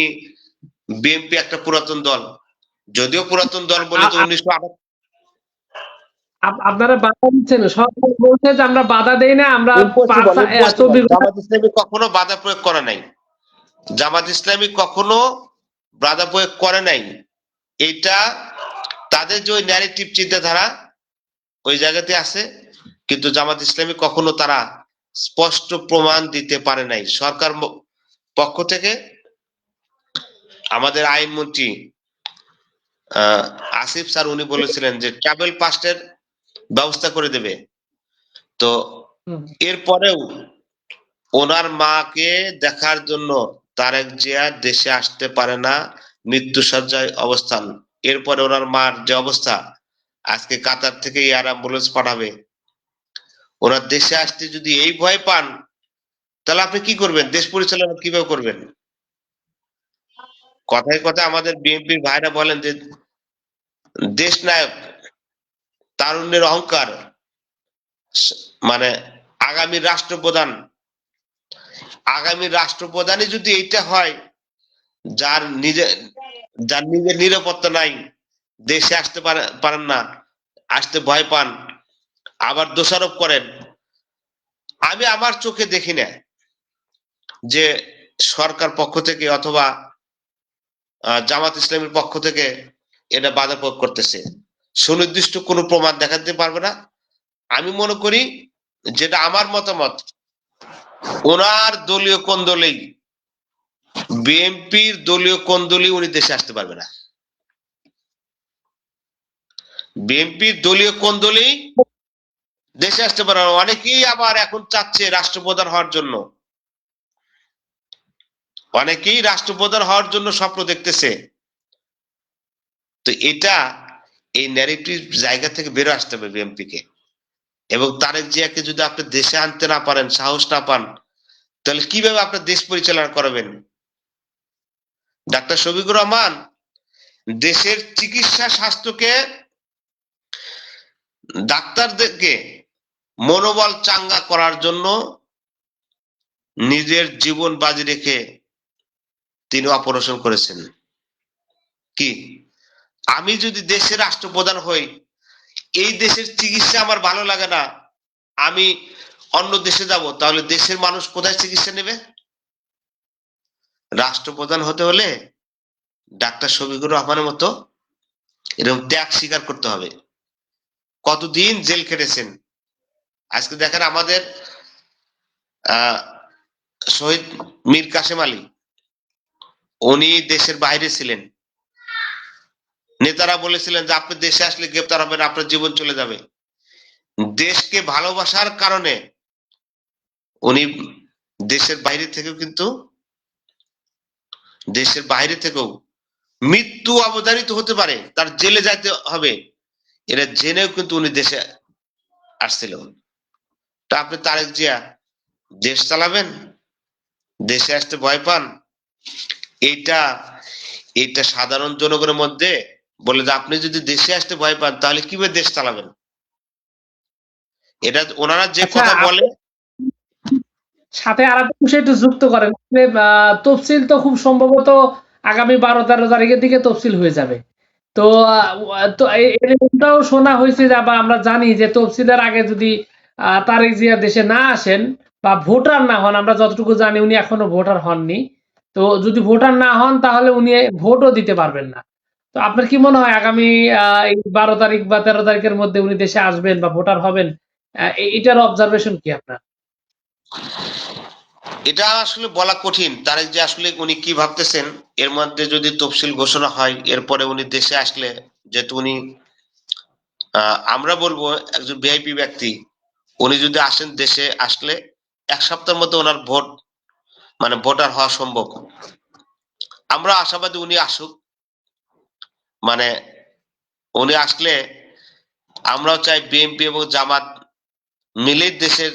বিএনপি একটা পুরাতন দল, যদিও পুরাতন দল বলে তো 1958 আপনারা বাধা দিচ্ছেন, সরকার বলছে যে আমরা বাধা দেই না, আমরা ইম্পসিবল 24 ঘন্টা। জামাত ইসলামী কখনো বাধা প্রয়োগ করে নাই। জামাত ইসলামী কখনো বাধা প্রয়োগ করে নাই। এটা তাদের যে ওই ন্যারেটিভ চিন্তাধারা ওই জায়গাতে আছে, কিন্তু জামাত ইসলামী কখনো তারা স্পষ্ট প্রমাণ দিতে পারে নাই। সরকার পক্ষ থেকে আমাদের আইনমন্ত্রী আসিফ স্যার উনি বলেছিলেন যে ট্রাভেল পাসের ব্যবস্থা করে দেবে। তো এরপরেও ওনার মাকে দেখার জন্য তারেক জিয়া দেশে আসতে পারে না, মৃত্যুসজ্জায় অবস্থান। এরপরে ওনার মার যে অবস্থা, আজকে কাতার থেকে এয়ার অ্যাম্বুলেন্স পাঠাবে। ওনার দেশে আসতে যদি এই ভয় পান, তাহলে আপনি কি করবেন? দেশ পরিচালনা কিভাবে করবেন? কথায় কথায় আমাদের বিএনপির ভাইরা বলেন যে দেশ নায়ক, তারুণ্যের অহংকার, মানে আগামী রাষ্ট্রপ্রধান। আগামী রাষ্ট্রপ্রধানই যদি এইটা হয়, যার নিজের নিরাপত্তা নাই, দেশে আসতে পারেন না, আসতে ভয় পান, আবার দোষারোপ করেন। আমি আমার চোখে দেখি না যে সরকার পক্ষ থেকে অথবা জামাত ইসলামের পক্ষ থেকে এটা বাধা প্রয়োগ করতেছে। সুনির্দিষ্ট কোনো প্রমাণ দেখাতে পারবে না। আমি মনে করি, যেটা আমার মতামত, ওনার দলীয় কোন দলেই, বিএনপির দলীয় কোন দলই উনি দেশে আসতে পারবে না। বিএনপির দলীয় কোন দলই দেশে আসতে পারে না। অনেকেই আবার এখন চাচ্ছে রাষ্ট্রপ্রধান হওয়ার জন্য, অনেকেই রাষ্ট্রপ্রধান হওয়ার জন্য স্বপ্ন দেখতেছে। তো এটা এই ন্যারেটিভ জায়গা থেকে বেরো আসতে হবে বিএনপি কে। এবং তারেক জিয়াকে যদি আপনি দেশে আনতে না পারেন, সাহস না পান, তাহলে কিভাবে আপনার দেশ পরিচালনা করবেন? ডাক্তার শফিকুর রহমান দেশের চিকিৎসা স্বাস্থ্যকে, ডাক্তারদেরকে মনোবল চাঙ্গা করার জন্য নিজের জীবন বাজি রেখে তিনি অপারেশন করেছেন। কি আমি যদি দেশের রাষ্ট্রপ্রধান হই, এই দেশের চিকিৎসা আমার ভালো লাগে না, আমি অন্য দেশে যাব, তাহলে দেশের মানুষ কোথায় চিকিৎসা নেবে? রাষ্ট্রপ্রধান হতে হলে ডাক্তার শফিকুর রহমানের মতো এরকম ত্যাগ স্বীকার করতে হবে। কতদিন জেল খেটেছেন। আজকে দেখেন আমাদের শহীদ মীর কাসেম আলী, উনি দেশের বাইরে ছিলেন। নেতারা বলেছিলেন যে আপনি দেশে আসলে গ্রেপ্তার হবেন, আপনার জীবন চলে যাবে। দেশকে ভালোবাসার কারণে উনি দেশের বাইরে থেকেও মৃত্যু অবধারিত হতে পারে, তার জেলে যাইতে হবে, এরা জেনেও কিন্তু উনি দেশে আসছিল। তা আপনি তারেক জিয়া দেশ চালাবেন, দেশে আসতে ভয় পান, এইটা এইটা সাধারণ জনগণের মধ্যে বলে যে আপনি যদি দেশে আসতে ভয় পান, তাহলে কিভাবে দেশ চালাবেন? এটা ওনারা যে আচ্ছা, কথা বলে। সাথে আরেকটা বিষয় একটু যুক্ত করেন। তফসিল তো খুব সম্ভবত আগামী 12-13 তারিখের দিকে তফসিল হয়ে যাবে। তো তো এটাও শোনা হয়েছে বা আমরা জানি যে তফসিলের আগে যদি তারেক জিয়া দেশে না আসেন বা ভোটার না হন, আমরা যতটুকু জানি উনি এখনো ভোটার হননি, তো যদি ভোটার না হন তাহলে উনি ভোটও দিতে পারবেন না। তো আপনার কি মনে হয় আগামী এই 12 তারিখ বা 13 তারিখের মধ্যে উনি দেশে আসবেন বা ভোটার হবেন? এটার অবজারভেশন কি আপনার? এটা আসলে বলা কঠিন, তার যে আসলে উনি কি ভাবতেছেন। এর মধ্যে যদি তফসিল ঘোষণা হয়, এরপরে উনি দেশে আসলে, যেহেতু উনি আমরা বলবো একজন ভিআইপি ব্যক্তি, উনি যদি আসেন, দেশে আসলে 1 সপ্তাহের মধ্যে ওনার ভোট মানে ভোটার হওয়া সম্ভব। আমরা আশাবাদী উনি আসুক, মানে উনি আসলে আমরাও চাই বিএনপি এবং জামাত মিলে দেশের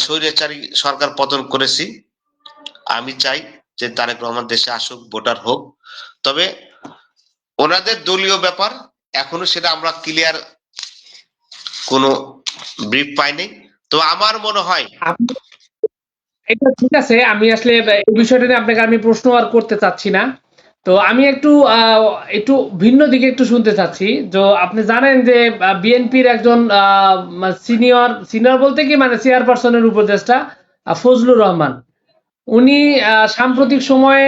স্বৈরাচারী সরকার পতন করেছি। আমি চাই যে তারেক রহমান দেশে আসুক, ভোটার হোক। তবে ওনাদের দলীয় ব্যাপার এখনো সেটা আমরা ক্লিয়ার কোনো ব্রিফ পাইনি। তো আমার মনে হয় আপনি এটা ঠিক আছে। আমি আসলে এই বিষয়টা নিয়ে আপনাকে আমি প্রশ্ন আর করতে চাচ্ছি না। তো আমি একটু ভিন্ন দিকে একটু শুনতে চাচ্ছি। তো আপনি জানেন যে বিএনপির একজন সিনিয়র সিনিয়র বলতে কি মানে চেয়ারপারসনের উপদেষ্টা ফজলুর রহমান। উনি সাম্প্রতিক সময়ে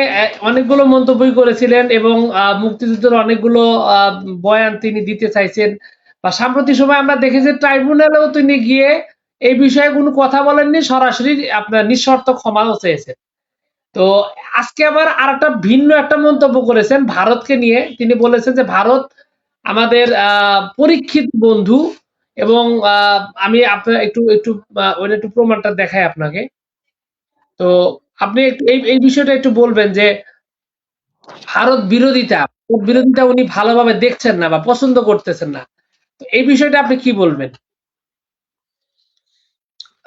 অনেকগুলো মন্তব্যই করেছিলেন এবং মুক্তিযুদ্ধের অনেকগুলো আহ, বয়ান তিনি দিতে চাইছেন। বা সাম্প্রতিক সময় আমরা দেখেছি ট্রাইব্যুনালেও তিনি গিয়ে এই বিষয়ে কোনো কথা বলেননি, সরাসরি আপনার নিঃশর্ত ক্ষমাও চেয়েছেন। তো আজকে আবার আরেকটা ভিন্ন একটা মন্তব্য করেছেন ভারতকে নিয়ে। তিনি বলেছেন যে ভারত আমাদের পরীক্ষিত বন্ধু এবং আমি আপনার একটু একটু ওইটা একটু প্রমাণটা দেখাই আপনাকে। তো আপনি একটু এই বিষয়টা একটু বলবেন যে ভারত বিরোধিতা উনি ভালোভাবে দেখছেন না বা পছন্দ করতেছেন না। তো এই বিষয়টা আপনি কি বলবেন?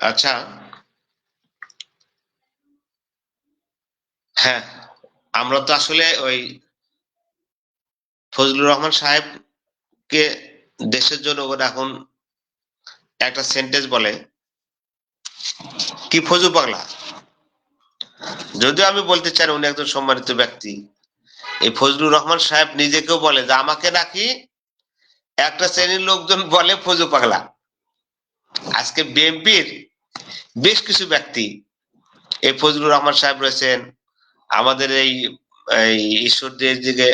আচ্ছা, হ্যাঁ, আমরা তো আসলে ওই ফজলুর রহমান সাহেবকে দেশের জনগণ এখন একটা সেন্টেন্স বলে কি, ফজু পাগলা। যদিও আমি বলতে চাই উনি একজন সম্মানিত ব্যক্তি। এই ফজলুর রহমান সাহেব নিজেকেও বলে যে আমাকে নাকি একটা শ্রেণীর লোকজন বলে ফজু পাগলা। আজকে বিএনপির বেশ কিছু ব্যক্তি, এই ফজলুর রহমান সাহেব রয়েছেন, আমাদের এই ঈশ্বরদীর দিকে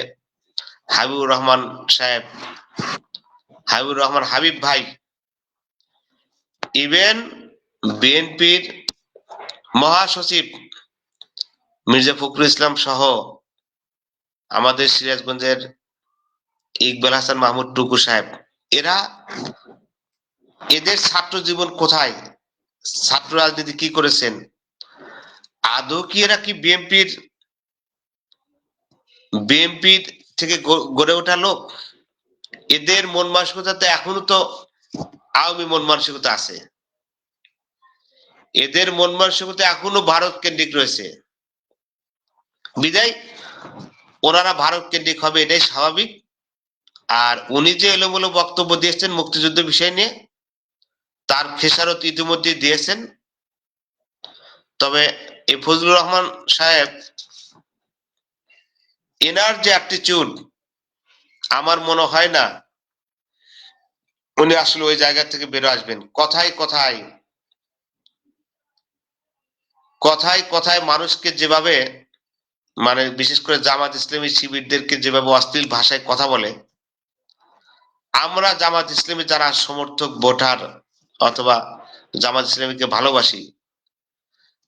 হাবিবুর রহমান সাহেব, হাবিবুর রহমান হাবিব ভাই, ইভেন বিএনপির মহাসচিব মির্জা ফখরুল ইসলাম সহ আমাদের সিরাজগঞ্জের ইকবাল হাসান মাহমুদ টুকু সাহেব, এরা, এদের ছাত্র জীবন কোথায়, ছাত্র রাজনীতি কি করেছেন, আদৌ কি এরা কি বিএনপির থেকে গড়ে ওঠা লোক? এদের মন মানসিকতা তো এখনো তো আওয়ামী মন মানসিকতা আছে। এদের মন মানসিকতা এখনো ভারত কেন্দ্রিক রয়েছে। বিদায় ওনারা ভারত কেন্দ্রিক হবে, এটাই স্বাভাবিক। আর উনি যে এলোমেলো বক্তব্য দিয়েছেন মুক্তিযুদ্ধ বিষয় নিয়ে, তার খেসারত ইতিমধ্যে দিয়েছেন। তবে এই ফজলুর রহমান সাহেব, এনার যে অ্যাটিটিউড, আমার মনে হয় না উনি আসলে ওই জায়গা থেকে বেরো আসবেন। কথায় কথায় কথায় কথায় মানুষকে যেভাবে, বিশেষ করে জামাত ইসলামী শিবিরদেরকে যেভাবে অশ্লীল ভাষায় কথা বলে, আমরা জামাত ইসলামী যারা সমর্থক ভোটার অথবা জামাত ইসলামীকে ভালোবাসি,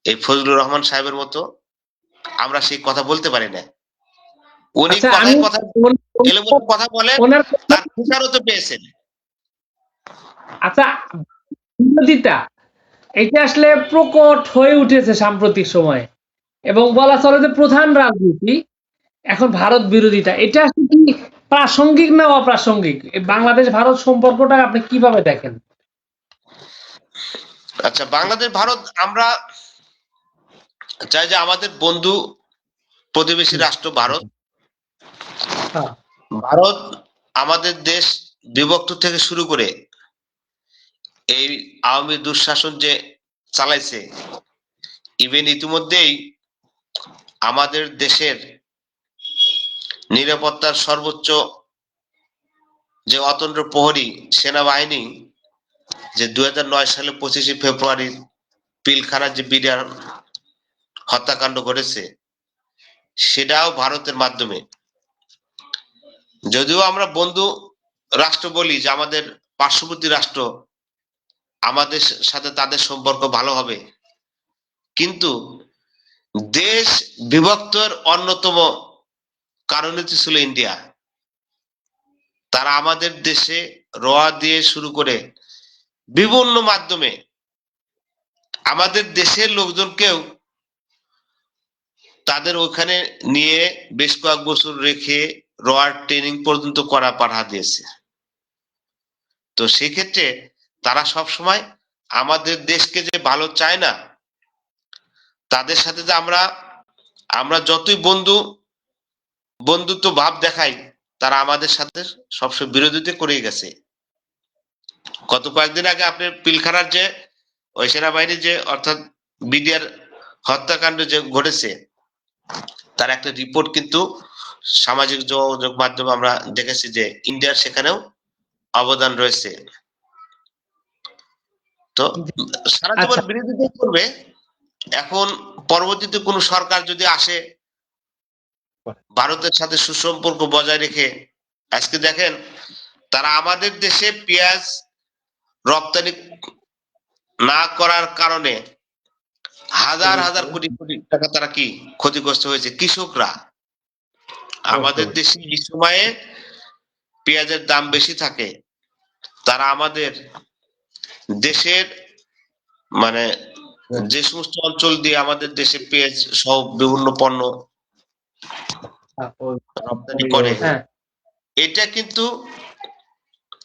এই ফজলুর রহমান সাহেবের মতো আমরা সেই কথা বলতে পারি না। উনি আচ্ছা, আমি কথায় কথায় এলোমেলো কথা বলেন, ওনার তার বিচারও তো পেয়েছেন। আচ্ছা, বিরোধিতা এটা আসলে প্রকট হয়ে উঠেছে সাম্প্রতিক সময়ে এবং বলা চলে যে প্রধান রাজনীতি এখন ভারত বিরোধিতা। এটা আসলে কি প্রাসঙ্গিক না অপ্রাসঙ্গিক? এই বাংলাদেশ ভারত সম্পর্কটা আপনি কিভাবে দেখেন? আচ্ছা, বাংলাদেশ ভারত, আমরা চাই যে আমাদের বন্ধু প্রতিবেশী হুম, রাষ্ট্র ভারত। হ্যাঁ, ভারত আমাদের দেশ বিভক্ত থেকে শুরু করে এই আওয়ামী দুঃশাসন যে চালাইছে, ইভেন ইতিমধ্যেই আমাদের দেশের নিরাপত্তার সর্বোচ্চ যে অতন্দ্র প্রহরী সেনাবাহিনী, যে 2009 সালে 25শে ফেব্রুয়ারি পিলখানার যে বিডিআর হত্যাকাণ্ড ঘটেছে, সেটাও ভারতের মাধ্যমে। যদিও আমরা বন্ধু রাষ্ট্র বলি যে আমাদের পার্শ্ববর্তী রাষ্ট্র, আমাদের সাথে তাদের সম্পর্ক ভালো হবে, কিন্তু দেশ বিভক্তর অন্যতম কারণই তো ছিল ইন্ডিয়া। তারা আমাদের দেশে রোয়া দিয়ে শুরু করে বিভিন্ন মাধ্যমে আমাদের দেশের লোকজনকেও তাদের ওখানে নিয়ে বেশ কয়েক বছর রেখে রোয়ার ট্রেনিং পর্যন্ত করা পাঠা দিয়েছে। তো সেক্ষেত্রে তারা সব সময় আমাদের দেশকে যে ভালো চায় না, তাদের সাথে যে আমরা যতই বন্ধুত্ব ভাব দেখাই, তারা আমাদের সাথে সবসময় বিরোধিতা করে গেছে। গত কয়েকদিন আগে আপনি পিলখানার যে ওই সেনাবাহিনী যে অর্থাৎ বিডিআর হত্যাকাণ্ড যে ঘটেছে, তার একটা রিপোর্ট কিন্তু সামাজিক যোগাযোগ মাধ্যমে আমরা দেখেছি যে ইন্ডিয়ার সেখানেও অবদান রয়েছে। তো সারা জীবন আচ্ছা, বিরোধিতা করবে। এখন পরবর্তীতে কোন সরকার যদি আসে ভারতের সাথে সুসম্পর্ক বজায় রেখে, আজকে দেখেন তারা আমাদের দেশে পেঁয়াজ রপ্তানি না করার কারণে হাজার হাজার কোটি কোটি টাকা তারা কি ক্ষতিগ্রস্ত হয়েছে কৃষকরা। আমাদের দেশে এই সময়ে পেঁয়াজের দাম বেশি থাকে, তারা আমাদের দেশের মানে যে সমস্ত অঞ্চল দিয়ে আমাদের দেশে পেঁয়াজ সহ বিভিন্ন পণ্য রপ্তানি করে, হ্যাঁ, এটা কিন্তু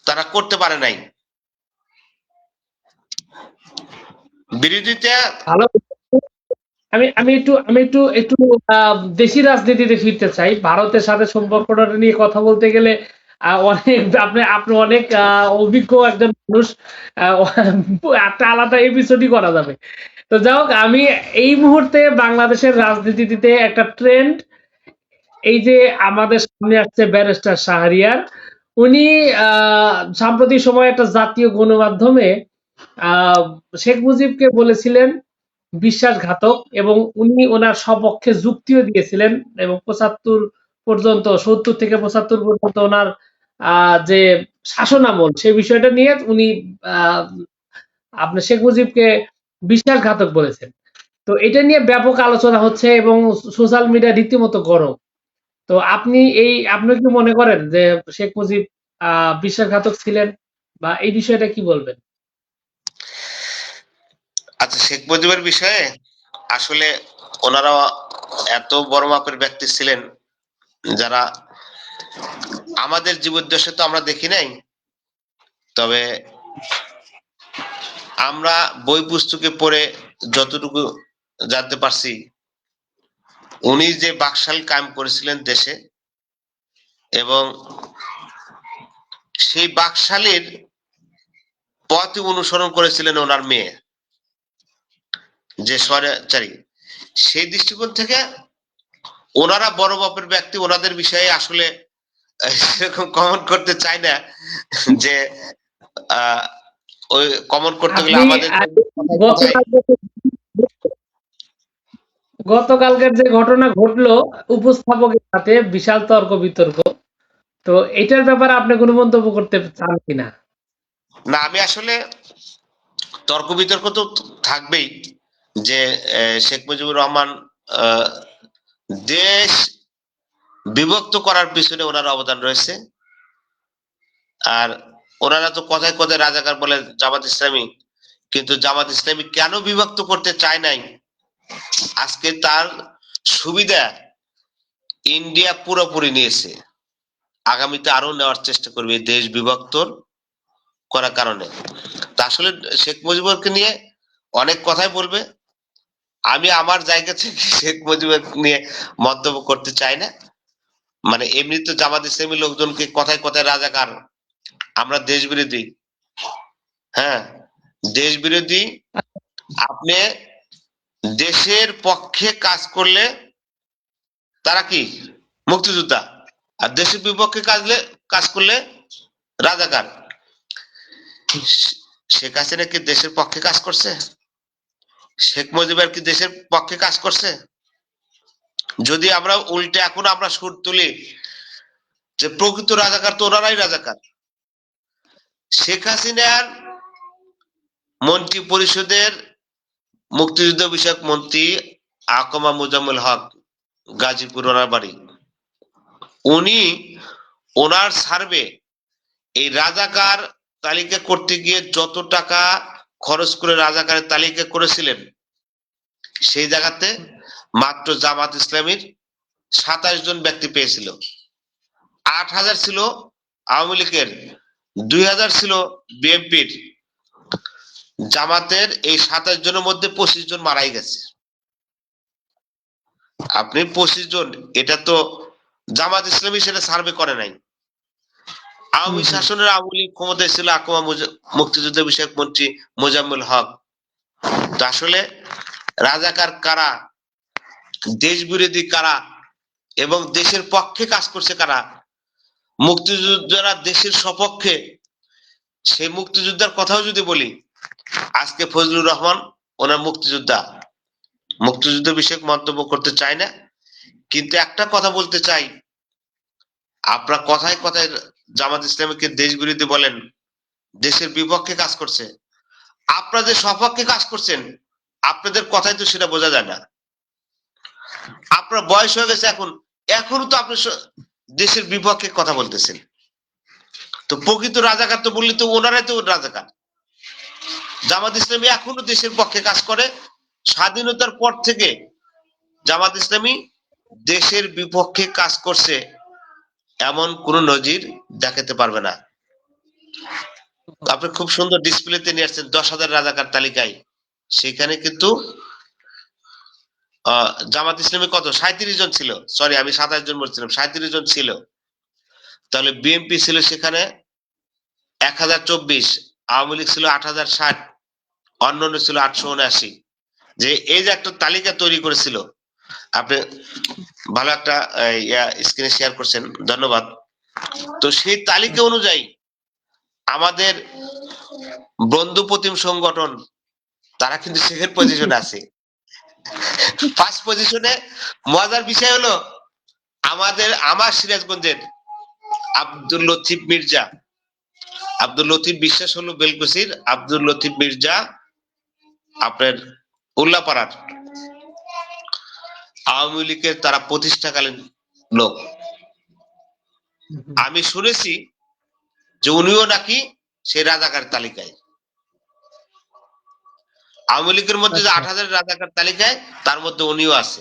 তারা করতে পারে নাই। বিরোধিতা ভালো। আমি আমি একটু দেশি রাজনীতিতে ফিরতে চাই। ভারতের সাথে সম্পর্কটা নিয়ে কথা বলতে গেলে অনেক আপনি আপনি অনেক অভিজ্ঞ একজন মানুষ। আহ, একটা আলাদা এপিসোডই করা যাবে। তো যাই হোক, আমি এই মুহূর্তে বাংলাদেশের রাজনীতিতে একটা ট্রেন্ড, এই যে আমাদের সামনে আসছে ব্যারিস্টার শাহরিয়ার, উনি সাম্প্রতিক সময়ে একটা জাতীয় গণমাধ্যমে আহ, শেখ মুজিবকে বলেছিলেন বিশ্বাসঘাতক, এবং উনি ওনার সপক্ষে যুক্তিও দিয়েছিলেন, এবং 75 পর্যন্ত, 70 থেকে 75 পর্যন্ত ওনার যে শাসনামল, সেই বিষয়টা নিয়ে উনি আহ, আপনার শেখ মুজিবকে বিশ্বাসঘাতক বলেছেন। তো এটা নিয়ে ব্যাপক আলোচনা হচ্ছে এবং সোশ্যাল মিডিয়া রীতিমতো গরম। তো আপনি কি মনে করেন যে শেখ মুজিব বিশ্বাসঘাতক ছিলেন, বা এই বিষয়টা কি বলবেন? আচ্ছা, শেখ মুজিবের বিষয়ে আসলে ওনারা এত বড় মাপের ব্যক্তি ছিলেন যারা আমাদের জীবদ্দশা তো আমরা দেখি নাই, তবে আমরা বই পুস্তকে পড়ে যতটুকু জানতে পারছি, উনি যে বাকশাল কায়েম করেছিলেন দেশে, এবং সেই বাকশালীর পথই অনুসরণ করেছিলেন ওনার মেয়ে যে স্বৈরাচারী। সেই দৃষ্টিকোণ থেকে ওনারা বড় মাপের ব্যক্তি, ওনাদের বিষয়ে আসলে সেরকম কমেন্ট করতে চাই না যে আহ ওই কমেন্ট করতে গেলে আপনি আমাদের কথায় কথায় গতকালকের যে ঘটনা ঘটলো, উপস্থাপকের সাথে বিশাল তর্ক বিতর্ক, তো এটার ব্যাপারে আপনি কোনো মন্তব্য করতে চান কিনা? না, আমি আসলে তর্ক বিতর্ক তো থাকবেই যে শেখ মুজিবুর রহমান আহ, দেশ বিভক্ত করার পিছনে ওনার অবদান রয়েছে। আর ওনারা তো কথায় কথায় রাজাকার বলে জামাত ইসলামী, কিন্তু জামাত ইসলামী কেন বিভক্ত করতে চায় নাই, আজকে তার সুবিধা ইন্ডিয়া পুরোপুরি নিয়েছে, আগামীতে আরো নেওয়ার চেষ্টা করবে এই দেশ বিভক্ত করার কারণে। তা আসলে শেখ মুজিবুরকে নিয়ে অনেক কথাই বলবে, আমি আমার জায়গা থেকে শেখ মুজিবুর নিয়ে মন্তব্য করতে চাই না। মানে এমনি তো জামাত ইসলামী লোকজনকে কথায় কথায় রাজাকার, আমরা দেশ বিরোধী। হ্যাঁ, দেশ বিরোধী। আপনি দেশের পক্ষে কাজ করলে তারা কি মুক্তিযোদ্ধা, আর দেশের বিপক্ষে কাজ করলে রাজাকার। শেখ হাসিনা কি দেশের পক্ষে কাজ করছে? শেখ মুজিবের কি দেশের পক্ষে কাজ করছে? যদি আমরা উল্টে এখন আমরা সুর তুলি যে প্রকৃত রাজাকার তো ওনারাই রাজাকার। শেখ হাসিনার মন্ত্রী পরিষদের মুক্তিযুদ্ধ বিষয়ক মন্ত্রী আকমা মোজাম্মেল হক, গাজীপুর ওনার বাড়ি, উনি ওনার সার্ভে এই রাজাকার তালিকা করতে গিয়ে যত টাকা খরচ করে রাজাকারের তালিকা করেছিলেন, সেই জায়গাতে মাত্র জামাত ইসলামীর 27 জন ব্যক্তি পেয়েছিল। 8,000 ছিল আওয়ামী লীগের, 2,000 ছিল বিএনপির। জামাতের এই 27 জনের মধ্যে 25 জন মারাই গেছে। আপনি 25 জন, এটা তো জামাত ইসলামী সেটা সার্ভে করে নাই। আওয়ামী শাসনের আওয়ামী লীগ ক্ষমতায় ছিল আকমা মুক্তিযুদ্ধ বিষয়ক মন্ত্রী মোজাম্মেল হক। তো আসলে রাজাকার কারা, দেশ বিরোধী কারা, এবং দেশের পক্ষে কাজ করছে কারা, মুক্তিযোদ্ধারা দেশের সপক্ষে, সেই মুক্তিযোদ্ধার কথাও যদি বলি, আজকে ফজলুর রহমান ওনার মুক্তিযুদ্ধ বিষয়ক মন্তব্য করতে চাই না, কিন্তু একটা কথা বলতে চাই, আপনার কথায় কথায় জামাত ইসলামীকে দেশ বিরোধী বলেন, দেশের বিপক্ষে কাজ করছে। আপনারা যে সপক্ষে কাজ করছেন, আপনাদের কথাই তো সেটা বোঝা যায় না। আপনার বয়স হয়ে গেছে, এখনো তো আপনি দেশের বিপক্ষে কথা বলতেছেন। তো প্রকৃত রাজাকার তো বললে তো ওনারাই তো রাজাকার। জামাত ইসলামী এখনো দেশের পক্ষে কাজ করে। স্বাধীনতার পর থেকে জামাত ইসলামী দেশের বিপক্ষে কাজ করছে এমন কোন নজির দেখাতে পারবে না। আপনি খুব সুন্দর ডিসপ্লেতে নিয়ে আসছেন 10,000 রাজাকার তালিকায়, সেখানে কিন্তু জামাত ইসলামী কত 37 জন ছিল, সরি আমি 27 জন বলছিলাম, 37 জন ছিল। তাহলে বিএনপি ছিল সেখানে 1024, আওয়ামী লীগ ছিল 8,060, অন্যান্য ছিল 879। যে এই যে একটা তালিকা তৈরি করেছিল, আপনি ভালো একটা স্ক্রিনে শেয়ার করছেন, ধন্যবাদ। তো সেই তালিকা অনুযায়ী আমাদের বন্ধুপ্রতিম সংগঠন তারা কিন্তু সেকেন্ড পজিশনে আছে। ফার্স্ট পজিশনে মজার বিষয় হলো আমার সিরাজগঞ্জের আব্দুল লতিফ বিশ্বাস হলো বেলকুচির, আব্দুল লতিফ মির্জা আপনার উল্লাপাড়ার, আওয়ামী লীগের তারা প্রতিষ্ঠাকালীন লোক। আমি শুনেছি যে উনিও নাকি সেই রাজাকার তালিকায়, আওয়ামী লীগের মধ্যে যে 8,000 রাজাকার তালিকায়, তার মধ্যে উনিও আছে।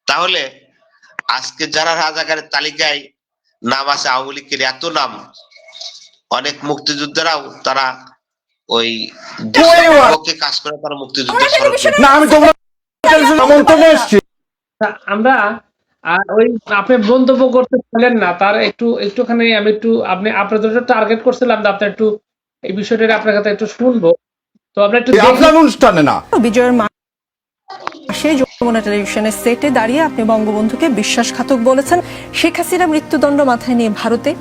তাহলে আজকে যারা রাজাকারের তালিকায় নাম আছে, আওয়ামী লীগের এত নাম, অনেক মুক্তিযোদ্ধারাও তারা ওই পক্ষে কাজ করে, তারা মুক্তিযুদ্ধের আমরা ওই আপনি মন্তব্য করতে পারলেন না, তার একটুখানি আমি আপনি আপনাদের টার্গেট করছিলাম, আপনি একটু এই বিষয়টা আপনার কাছে একটু শুনবো। তো আমরা একটু আপনার অনুষ্ঠানে না, বিজয়ের মাসে যমুনা টেলিভিশনের সেটে দাঁড়িয়ে আপনি বঙ্গবন্ধুকে বিশ্বাসঘাতক বলেছেন। শেখ হাসিনা মৃত্যুদণ্ড মাথায় নিয়ে ভারতে,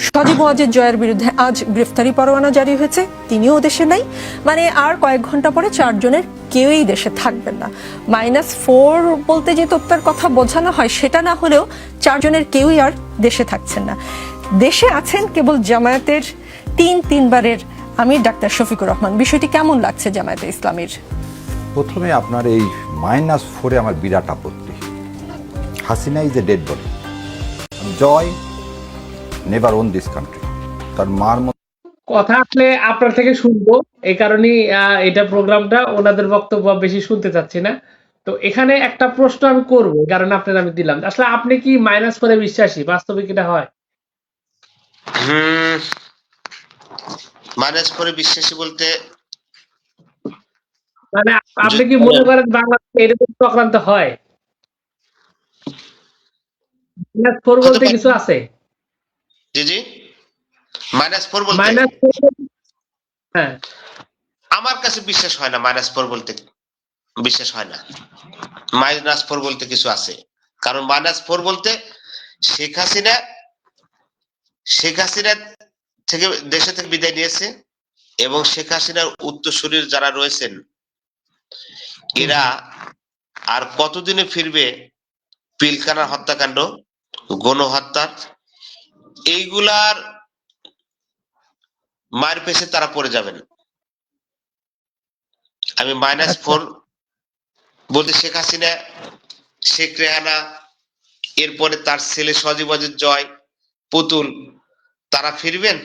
সজীব ওয়াজেদ জয়ের বিরুদ্ধে আজ গ্রেফতারি পরোয়ানা জারি হয়েছে, তিনিও দেশে নাই। মানে আর কয়েক ঘন্টা পরে 4 জনের কেউই দেশে থাকবেন না। -4 বলতে যে তথ্যের কথা বোঝানো হয় সেটা না হলেও 4 জনের কেউই আর দেশে থাকছেন না। দেশে আছেন কেবল জামায়াতের তিনবারের আমির ডাক্তার শফিকুর রহমান। বিষয়টি কেমন লাগছে জামায়াতে ইসলামীর? প্রথমে আপনার এই -4-এ আমার বিরাট আপত্তি। Hasina is a dead body, Joy never own this country. তার মার কথা আসলে আপনার থেকে শুনবো, এই কারণেই এটা প্রোগ্রামটা ওনাদের বক্তব্য বেশি শুনতে চাচ্ছি না। তো এখানে একটা প্রশ্ন আমি করব, কারণ আপনার আমি দিলাম, আসলে আপনি কি -4-এ বিশ্বাসী? বাস্তবে কিটা হয়? -4-এ বিশ্বাসী বলতে মানে আপনি কি মনে করেন বাংলাদেশে এরকম চক্রান্ত হয়? -4 বলতে কিছু আছে? জি জি, -4 বলতে হ্যাঁ, আমার কাছে বিশ্বাস হয় না। -4 বলতে বিশ্বাস হয় না। -4 বলতে কিছু আছে, কারণ -4 বলতে শেখ হাসিনা থেকে দেশে থেকে বিদায় নিয়েছে, এবং শেখ হাসিনার উত্তরসূরির যারা রয়েছেন এরা আর কতদিনে ফিরবে পিলখানার হত্যাকাণ্ড, গণহত্যার এইগুলার মায়ের পেছে তারা পড়ে যাবেন। আমি -4 বলতে শেখ হাসিনা, শেখ রেহানা, এরপরে তার ছেলে সজীব ওয়াজেদ জয়, পুতুল, তারা ফিরবেন?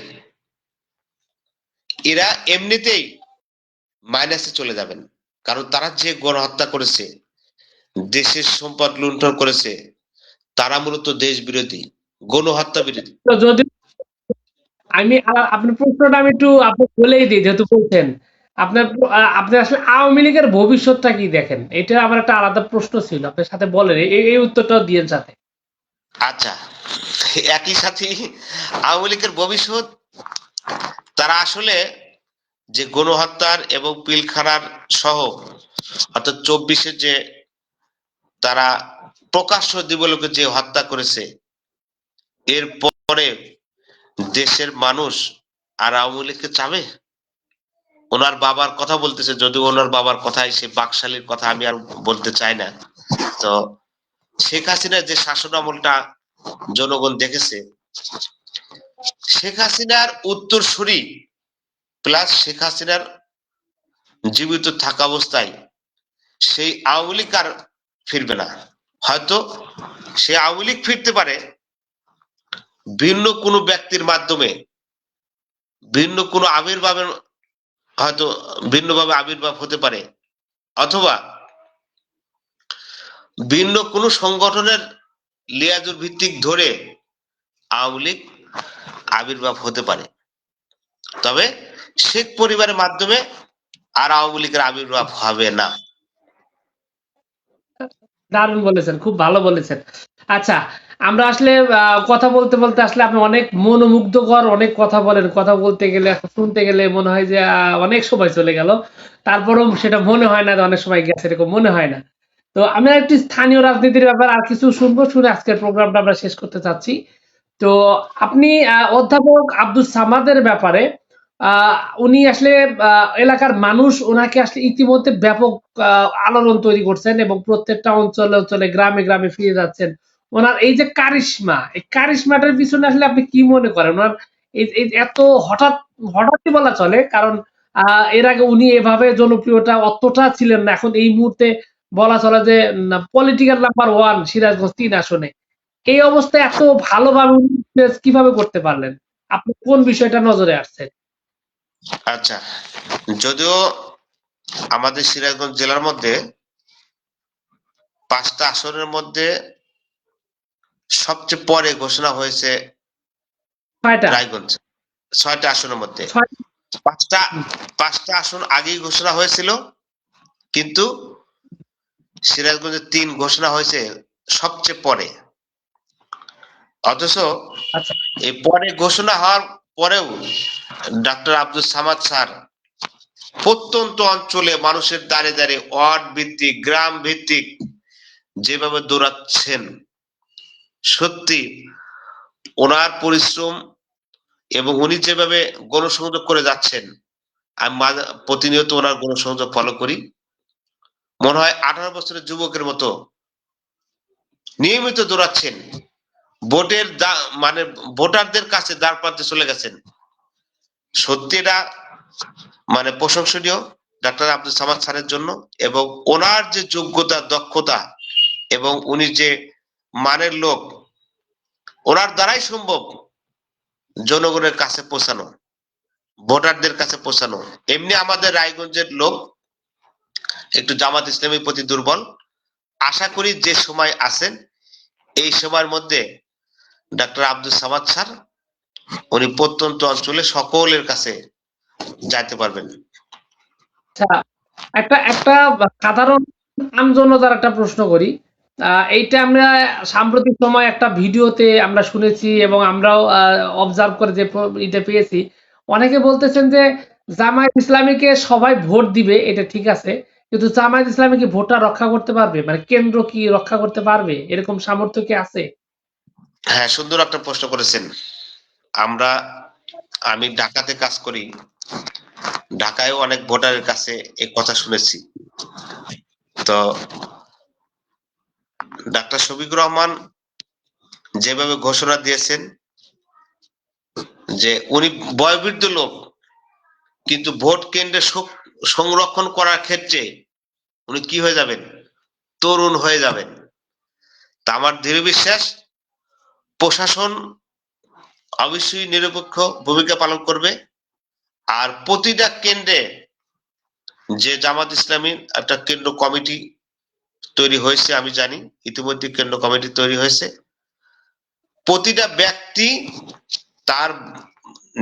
এরা এমনিতেই মাইনাসে চলে যাবেন, কারণ তারা যে গণহত্যা করেছে, দেশের সম্পদ লুণ্ঠন করেছে, তারা মূলত দেশ বিরোধী, গণহত্যা বিরোধী। তো যদি আপনার প্রশ্নটা আমি একটু আপনি বলেই দিই, যেহেতু বলছেন আপনি আসলে আওয়ামী লীগের ভবিষ্যৎটা কি দেখেন? এটা আমার একটা আলাদা প্রশ্ন ছিল, আপনার সাথে বলেন, এই উত্তরটাও দিয়েন সাথে। আচ্ছা, একই সাথে আওয়ামী লীগের ভবিষ্যৎ, তারা আসলে যে গণহত্যার এবং পিলখানার সহ অর্থাৎ 24-এ যে তারা প্রকাশ্য দিবালোকে যে হত্যা করেছে, এরপরে দেশের মানুষ আর আওয়ামী লীগকে চাবে? ওনার বাবার কথা বলতেছে, যদিও ওনার বাবার কথাই সে বাকশালীর কথা আমি আর বলতে চাই না। তো শেখ হাসিনার যে শাসন আমলটা জনগণ দেখেছে, শেখ হাসিনার উত্তরসূরি প্লাস শেখ হাসিনার জীবিত থাকা অবস্থায় সেই আওয়ামী লীগ আর ফিরবে না। হয়তো সে আওয়ামী লীগ ফিরতে পারে ভিন্ন কোনো ব্যক্তির মাধ্যমে, ভিন্ন কোনো আবির্ভাবের, হয়তো ভিন্নভাবে আবির্ভাব হতে পারে, অথবা ভিন্ন কোনো সংগঠনের লিয়াজুর ভিত্তিক ধরে আওয়ামী লীগ আবির্ভাব হতে পারে। তবে শেখ পরিবারের মাধ্যমে আর আওয়ামী লীগের আবির্ভাব হবে না। দারুণ বলেছেন, খুব ভালো বলেছেন। আচ্ছা, আমরা আসলে কথা বলতে বলতে আসলে আপনি অনেক মনোমুগ্ধকর অনেক কথা বলেন। কথা বলতে গেলে, শুনতে গেলে মনে হয় যে অনেক সময় চলে গেল। তারপরেও সেটা মনে হয় না যে অনেক সময় গেছে, এরকম মনে হয় না। তো আমি একটি স্থানীয় রাজনীতির ব্যাপারে আর কিছু শুনবো, শুনে আজকের প্রোগ্রামটা আমরা শেষ করতে চাচ্ছি। তো আপনি অধ্যাপক আব্দুস সামাদের ব্যাপারে, আহ, উনি আসলে এলাকার মানুষ ওনাকে আসলে ইতিমধ্যে ব্যাপক আলোড়ন তৈরি করছেন এবং প্রত্যেকটা অঞ্চলে অঞ্চলে গ্রামে গ্রামে ফিরে যাচ্ছেন। ওনার এই যে কারিশমা, এই কারিশমাটার পিছনে আসলে আপনি কি মনে করেন? ওনার এই এত হঠাৎ, হঠাৎই বলা চলে, কারণ এর আগে উনি এভাবে জনপ্রিয়তা অতটা ছিলেন না। এখন এই মুহূর্তে বলা চলে যে পলিটিক্যাল নাম্বার 1 সিরাজগঞ্জ 3 আসনে। এই অবস্থায় এত ভালোভাবে উনি influence কিভাবে করতে পারলেন? আপনি কোন বিষয়টা নজরে আসছে? আচ্ছা, যদিও আমাদের সিরাজগঞ্জ জেলার মধ্যে 5টা আসনের মধ্যে সবচেয়ে পরে ঘোষণা হয়েছে কয়টা? রায়গঞ্জ। 6টা আসনের মধ্যে 6। 5টা আসন আগেই ঘোষণা হয়েছিল, কিন্তু সিরাজগঞ্জে 3 ঘোষণা হয়েছে সবচেয়ে পরে। অথচ আচ্ছা, এই পরে ঘোষণা হওয়ার পরেও ডাক্তার আব্দুল সামাদ স্যার প্রত্যন্ত অঞ্চলে মানুষের দ্বারে দ্বারে ওয়ার্ড ভিত্তিক, গ্রাম ভিত্তিক যেভাবে দৌড়াচ্ছেন, সত্যি ওনার পরিশ্রম এবং উনি যেভাবে গণসংযোগ করে যাচ্ছেন, আমি প্রতিনিয়ত ওনার গণসংযোগ ফলো করি। মনে হয় 18 বছরের যুবকের মতো নিয়মিত দৌড়াচ্ছেন। ভোটের মানে ভোটারদের কাছে দ্বার প্রান্তে চলে গেছেন। সত্যি এটা মানে প্রশংসনীয় ডাক্তার আব্দুল সামাদ স্যারের জন্য, এবং ওনার যে যোগ্যতা, দক্ষতা এবং উনি যে মানের লোক, ওনার দ্বারাই সম্ভব জনগণের কাছে পৌঁছানো, ভোটারদের কাছে পৌঁছানো। এমনি আমাদের রায়গঞ্জের লোক একটু জামাত ইসলামের প্রতি দুর্বল। আশা করি যে সময় আছেন এই সময়ের মধ্যে ডাক্তার আব্দুল সামাদ স্যার উনি প্রত্যন্ত অঞ্চলে সকলের কাছে যাইতে পারবেন। আচ্ছা, একটা একটা সাধারণ আমজনতার একটা প্রশ্ন করি। এইটা আমরা সাম্প্রতিক সময় একটা ভিডিওতে আমরা শুনেছি এবং আমরাও অবজার্ভ করে যে এটা পেয়েছি। অনেকে বলতেছেন যে জামায়াত ইসলামীকে সবাই ভোট দিবে, এটা ঠিক আছে, কিন্তু জামায়াত ইসলামী কি ভোটটা রক্ষা করতে পারবে? মানে কেন্দ্র কি রক্ষা করতে পারবে? এরকম সামর্থ্য কি আছে? হ্যাঁ, সুন্দর একটা প্রশ্ন করেছেন। আমি ঢাকাতে কাজ করি, ঢাকায় অনেক ভোটারের কাছে এই কথা শুনেছি। তো ডাক্তার শফিকুর রহমান যেভাবে ঘোষণা দিয়েছেন যে উনি বয়োবৃদ্ধ লোক, কিন্তু ভোট কেন্দ্রে সংরক্ষণ করার ক্ষেত্রে উনি কি হয়ে যাবেন, তরুণ হয়ে যাবেন। তা আমার দৃঢ় বিশ্বাস প্রশাসন অবশ্যই নিরপেক্ষ ভূমিকা পালন করবে। আর প্রতিটা কেন্দ্রে যে জামাত ইসলামীর একটা কেন্দ্র কমিটি তৈরি হয়েছে, আমি জানি ইতিমধ্যে কেন্দ্র কমিটি তৈরি হয়েছে। প্রতিটা ব্যক্তি তার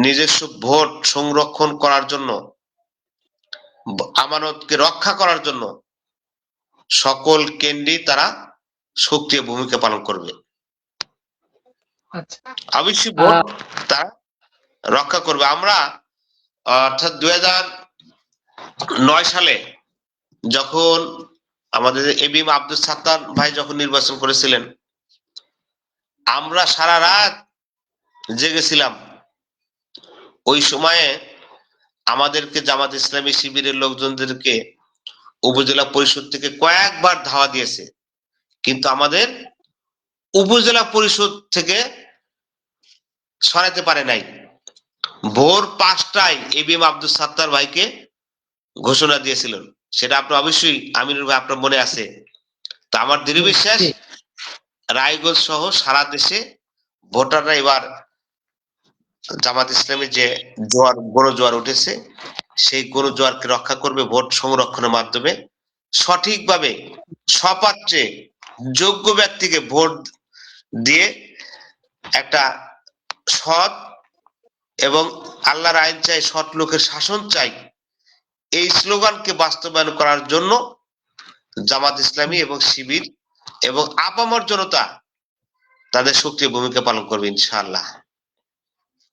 নিজস্ব ভোট সংরক্ষণ করার জন্য, আমানতকে রক্ষা করার জন্য সকল কেন্দ্রে তারা সক্রিয় ভূমিকা পালন করবে। আচ্ছা। অবশ্যই ভোট তারা রক্ষা করবে। আমরা অর্থাৎ 2009 সালে যখন আমাদের এবিএম আব্দুল সাত্তার ভাই যখন নির্বাচন করেছিলেন, আমরা সারা রাত জেগেছিলাম। ওই সময়ে আমাদেরকে জামাত ইসলামী শিবিরের লোকজনদেরকে উপজেলা পরিষদ থেকে কয়েকবার ধাওয়া দিয়েছে, কিন্তু আমাদের উপজেলা পরিষদ থেকে সরাতে পারে নাই। ভোর 5টায় এবিএম আব্দুল সাত্তার ভাইকে ঘোষণা দিয়েছিলেন, সেটা আপনি অবশ্যই আমিনুর ভাই আপনার মনে আছে। তা আমার দৃঢ় বিশ্বাস রায়গঞ্জ সহ সারা দেশে ভোটাররা এবার জামাত ইসলামের যে জোয়ার, গণ জোয়ার উঠেছে, সেই গণ জোয়ারকে রক্ষা করবে ভোট সংরক্ষণের মাধ্যমে। সঠিকভাবে সপাত্রে যোগ্য ব্যক্তিকে ভোট দিয়ে একটা সৎ এবং আল্লাহর আইন চাই, সৎ লোকের শাসন চাই, এই স্লোগানকে বাস্তবায়ন করার জন্য জামাত ইসলামী এবং শিবির এবং আপামর জনতা তাদের সক্রিয় ভূমিকা পালন করবে ইনশাআল্লাহ।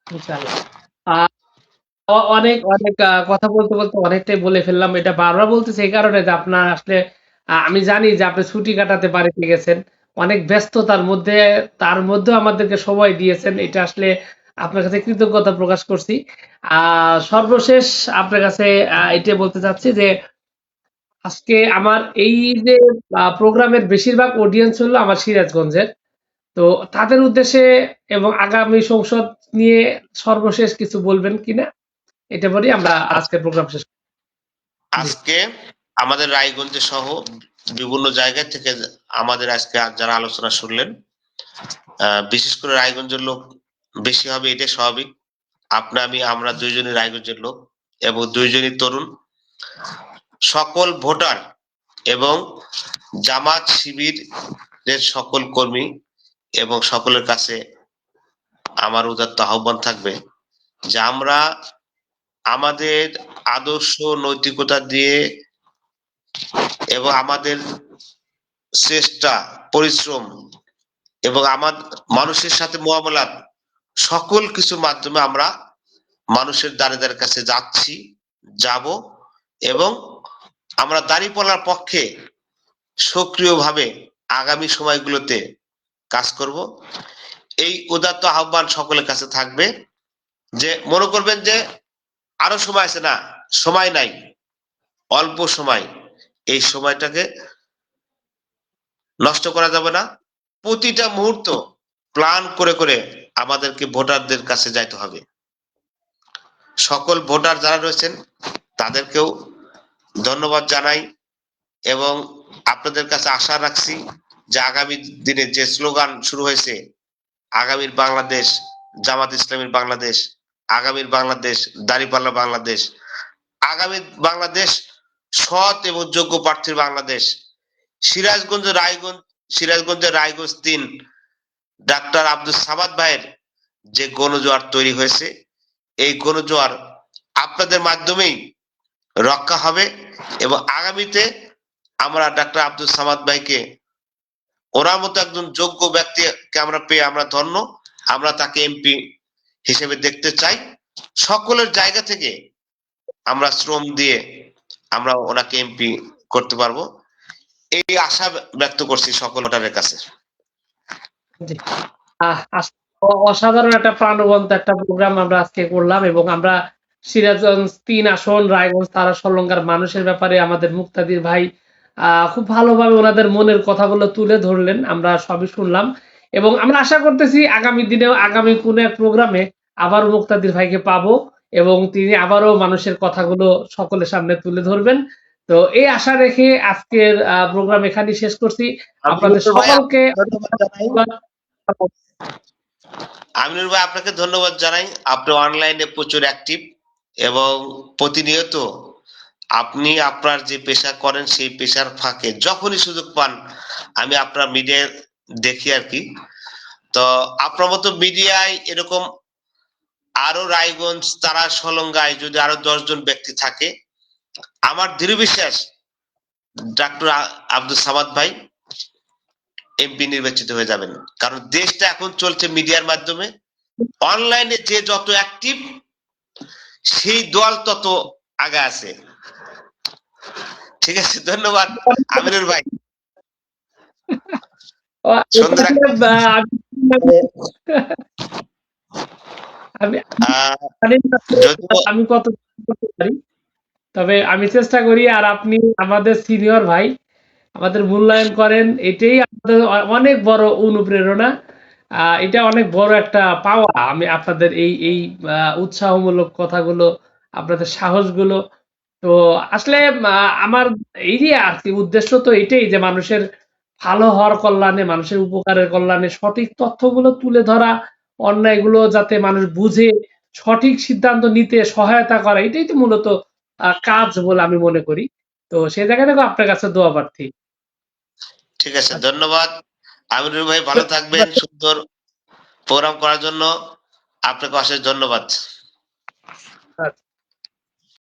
ইনশাআল্লাহ। অনেক অনেক কথা বলতে বলতে অনেকটাই বলে ফেললাম। এটা বারবার বলতেছি এই কারণে যে আপনার আসলে আমি জানি যে আপনি ছুটি কাটাতে বাড়িতে গেছেন, অনেক ব্যস্ততার মধ্যে, তার মধ্যেও আমাদেরকে সময় দিয়েছেন। এটা আসলে আপনার কাছে কৃতজ্ঞতা প্রকাশ করছি। সর্বশেষ আপনার কাছে এটাই বলতে চাচ্ছি যে আজকে আমার এই যে প্রোগ্রামের বেশিরভাগ অডিয়েন্স হলো আমার সিরাজগঞ্জের। তো তাদের উদ্দেশ্যে এবং আগামী সংসদ নিয়ে সর্বশেষ কিছু বলবেন কিনা, এটা বলি আমরা আজকের প্রোগ্রাম শেষ করি। আজকে আমাদের রায়গঞ্জে সহ বিভিন্ন জায়গা থেকে আমাদের আজকে যারা আলোচনা শুনলেন, বিশেষ করে রায়গঞ্জের লোক বেশি হবে, এটা স্বাভাবিক। আমরা দুইজনই রায়গঞ্জের লোক এবং দুইজনই তরুণ। সকল ভোটার এবং জামাত শিবিরের সকল কর্মী এবং সকলের কাছে আমার উদাত্ত আহ্বান থাকবে যে আমরা আমাদের আদর্শ নৈতিকতা দিয়ে এবং আমাদের চেষ্টা, পরিশ্রম এবং আমাদের মানুষের সাথে মুআমালাত, সকল কিছুর মাধ্যমে আমরা মানুষের দ্বারে দ্বারে কাছে যাচ্ছি, যাব এবং আমরা দাঁড়িপাল্লার পক্ষে সক্রিয়ভাবে আগামী সময়গুলোতে কাজ করব। এই উদাত্ত আহ্বান সকলের কাছে থাকবে যে মনে করবেন যে আরো সময় আছে, না, সময় নাই, অল্প সময়। এই সময়টাকে নষ্ট করা যাবে না। প্রতিটা মুহূর্ত প্ল্যান করে করে আমাদেরকে ভোটারদের কাছে যাইতে হবে। সকল ভোটার যারা রয়েছেন তাদেরকেও ধন্যবাদ জানাই এবং আপনাদের কাছে আশা রাখছি যে আগামী দিনে যে স্লোগান শুরু হয়েছে, আগামীর বাংলাদেশ, জামাত ইসলামীর বাংলাদেশ, আগামীর বাংলাদেশ, দাঁড়িপাল্লা বাংলাদেশ, আগামী বাংলাদেশ সৎ এবং যোগ্য প্রার্থীর বাংলাদেশ। সিরাজগঞ্জের রায়গঞ্জ 3 ডাক্তার আব্দুল সামাদ ভাইয়ের যে গণজোয়ার তৈরি হয়েছে, এই গণজোয়ার আপনাদের মাধ্যমেই রক্ষা হবে এবং আগামীতে আমরা ডাক্তার আব্দুল সামাদ ভাইকে, ওনার মতো একজন যোগ্য ব্যক্তিকে আমরা পেয়ে আমরা ধন্য। আমরা তাকে এমপি হিসেবে দেখতে চাই। সকলের জায়গা থেকে আমরা শ্রম দিয়ে আমরা ওনাকে এমপি করতে পারবো, এই আশা ব্যক্ত করছি সকল ভোটারের কাছে। অসাধারণ একটা প্রাণবন্ত একটা প্রোগ্রাম আমরা আজকে করলাম এবং আমরা সিরাজগঞ্জ 3 আসন, রায়গঞ্জ তারা সলঙ্গার মানুষের ব্যাপারে আমাদের মুক্তাদির ভাই খুব ভালোভাবে ওনাদের মনের কথাগুলো তুলে ধরলেন, আমরা সবই শুনলাম এবং আমরা আশা করতেছি আগামী দিনেও আগামী কোনো এক প্রোগ্রামে আবারও মুক্তাদির ভাইকে পাবো এবং তিনি আবারও মানুষের কথাগুলো সকলের সামনে তুলে ধরবেন। তো এই আশা রেখে আজকের প্রোগ্রাম এখানেই শেষ করছি। আপনাদের আমিনুর ভাই সকলকে ধন্যবাদ জানাই। আমিনুর ভাই আপনাকে ধন্যবাদ জানাই। আপনি অনলাইনে প্রচুর অ্যাক্টিভ এবং প্রতিনিয়ত আপনি আপনার যে পেশা করেন সেই পেশার ফাঁকে যখনই সুযোগ পান আমি আপনার মিডিয়া দেখি আর কি। তো আপনার মতো মিডিয়ায় এরকম আরো রায়গঞ্জ তারা সলঙ্গায় যদি আরো 10 জন ব্যক্তি থাকে আমার দৃঢ় বিশ্বাস ডক্টর আব্দুল সামাদ ভাই এমপি নির্বাচিত হয়ে যাবেন। কারণ দেশটা এখন চলছে মিডিয়ার মাধ্যমে, অনলাইনে যে যত অ্যাক্টিভ সেই দল তত আগে আছে। ঠিক আছে, ধন্যবাদ আমিনুর ভাই। সুন্দর এখানে, আমি জানি না আমি কত করতে পারি, তবে আমি চেষ্টা করি। আর আপনি আমাদের সিনিয়র ভাই, আমাদের মূল্যায়ন করেন, এটাই আমাদের অনেক বড় অনুপ্রেরণা। এটা অনেক বড় একটা পাওয়া। আমি আপনাদের এই এই উৎসাহমূলক কথাগুলো, আপনাদের সাহসগুলো, তো আসলে আমার এই যে আর কি উদ্দেশ্য তো এটাই যে মানুষের ভালো হওয়ার কল্যাণে, মানুষের উপকারের কল্যাণে সঠিক তথ্যগুলো তুলে ধরা, অন্যায়গুলো যাতে মানুষ বুঝে সঠিক সিদ্ধান্ত নিতে সহায়তা করা, এটাই তো মূলত কাজ বলে আমি মনে করি। তো সেই জায়গা থেকে আপনার কাছে দোয়া প্রার্থী। ঠিক আছে, ধন্যবাদ আমিনুর ভাই, ভালো থাকবেন। সুন্দর প্রোগ্রাম করার জন্য আপনাকে অশেষ ধন্যবাদ। আচ্ছা।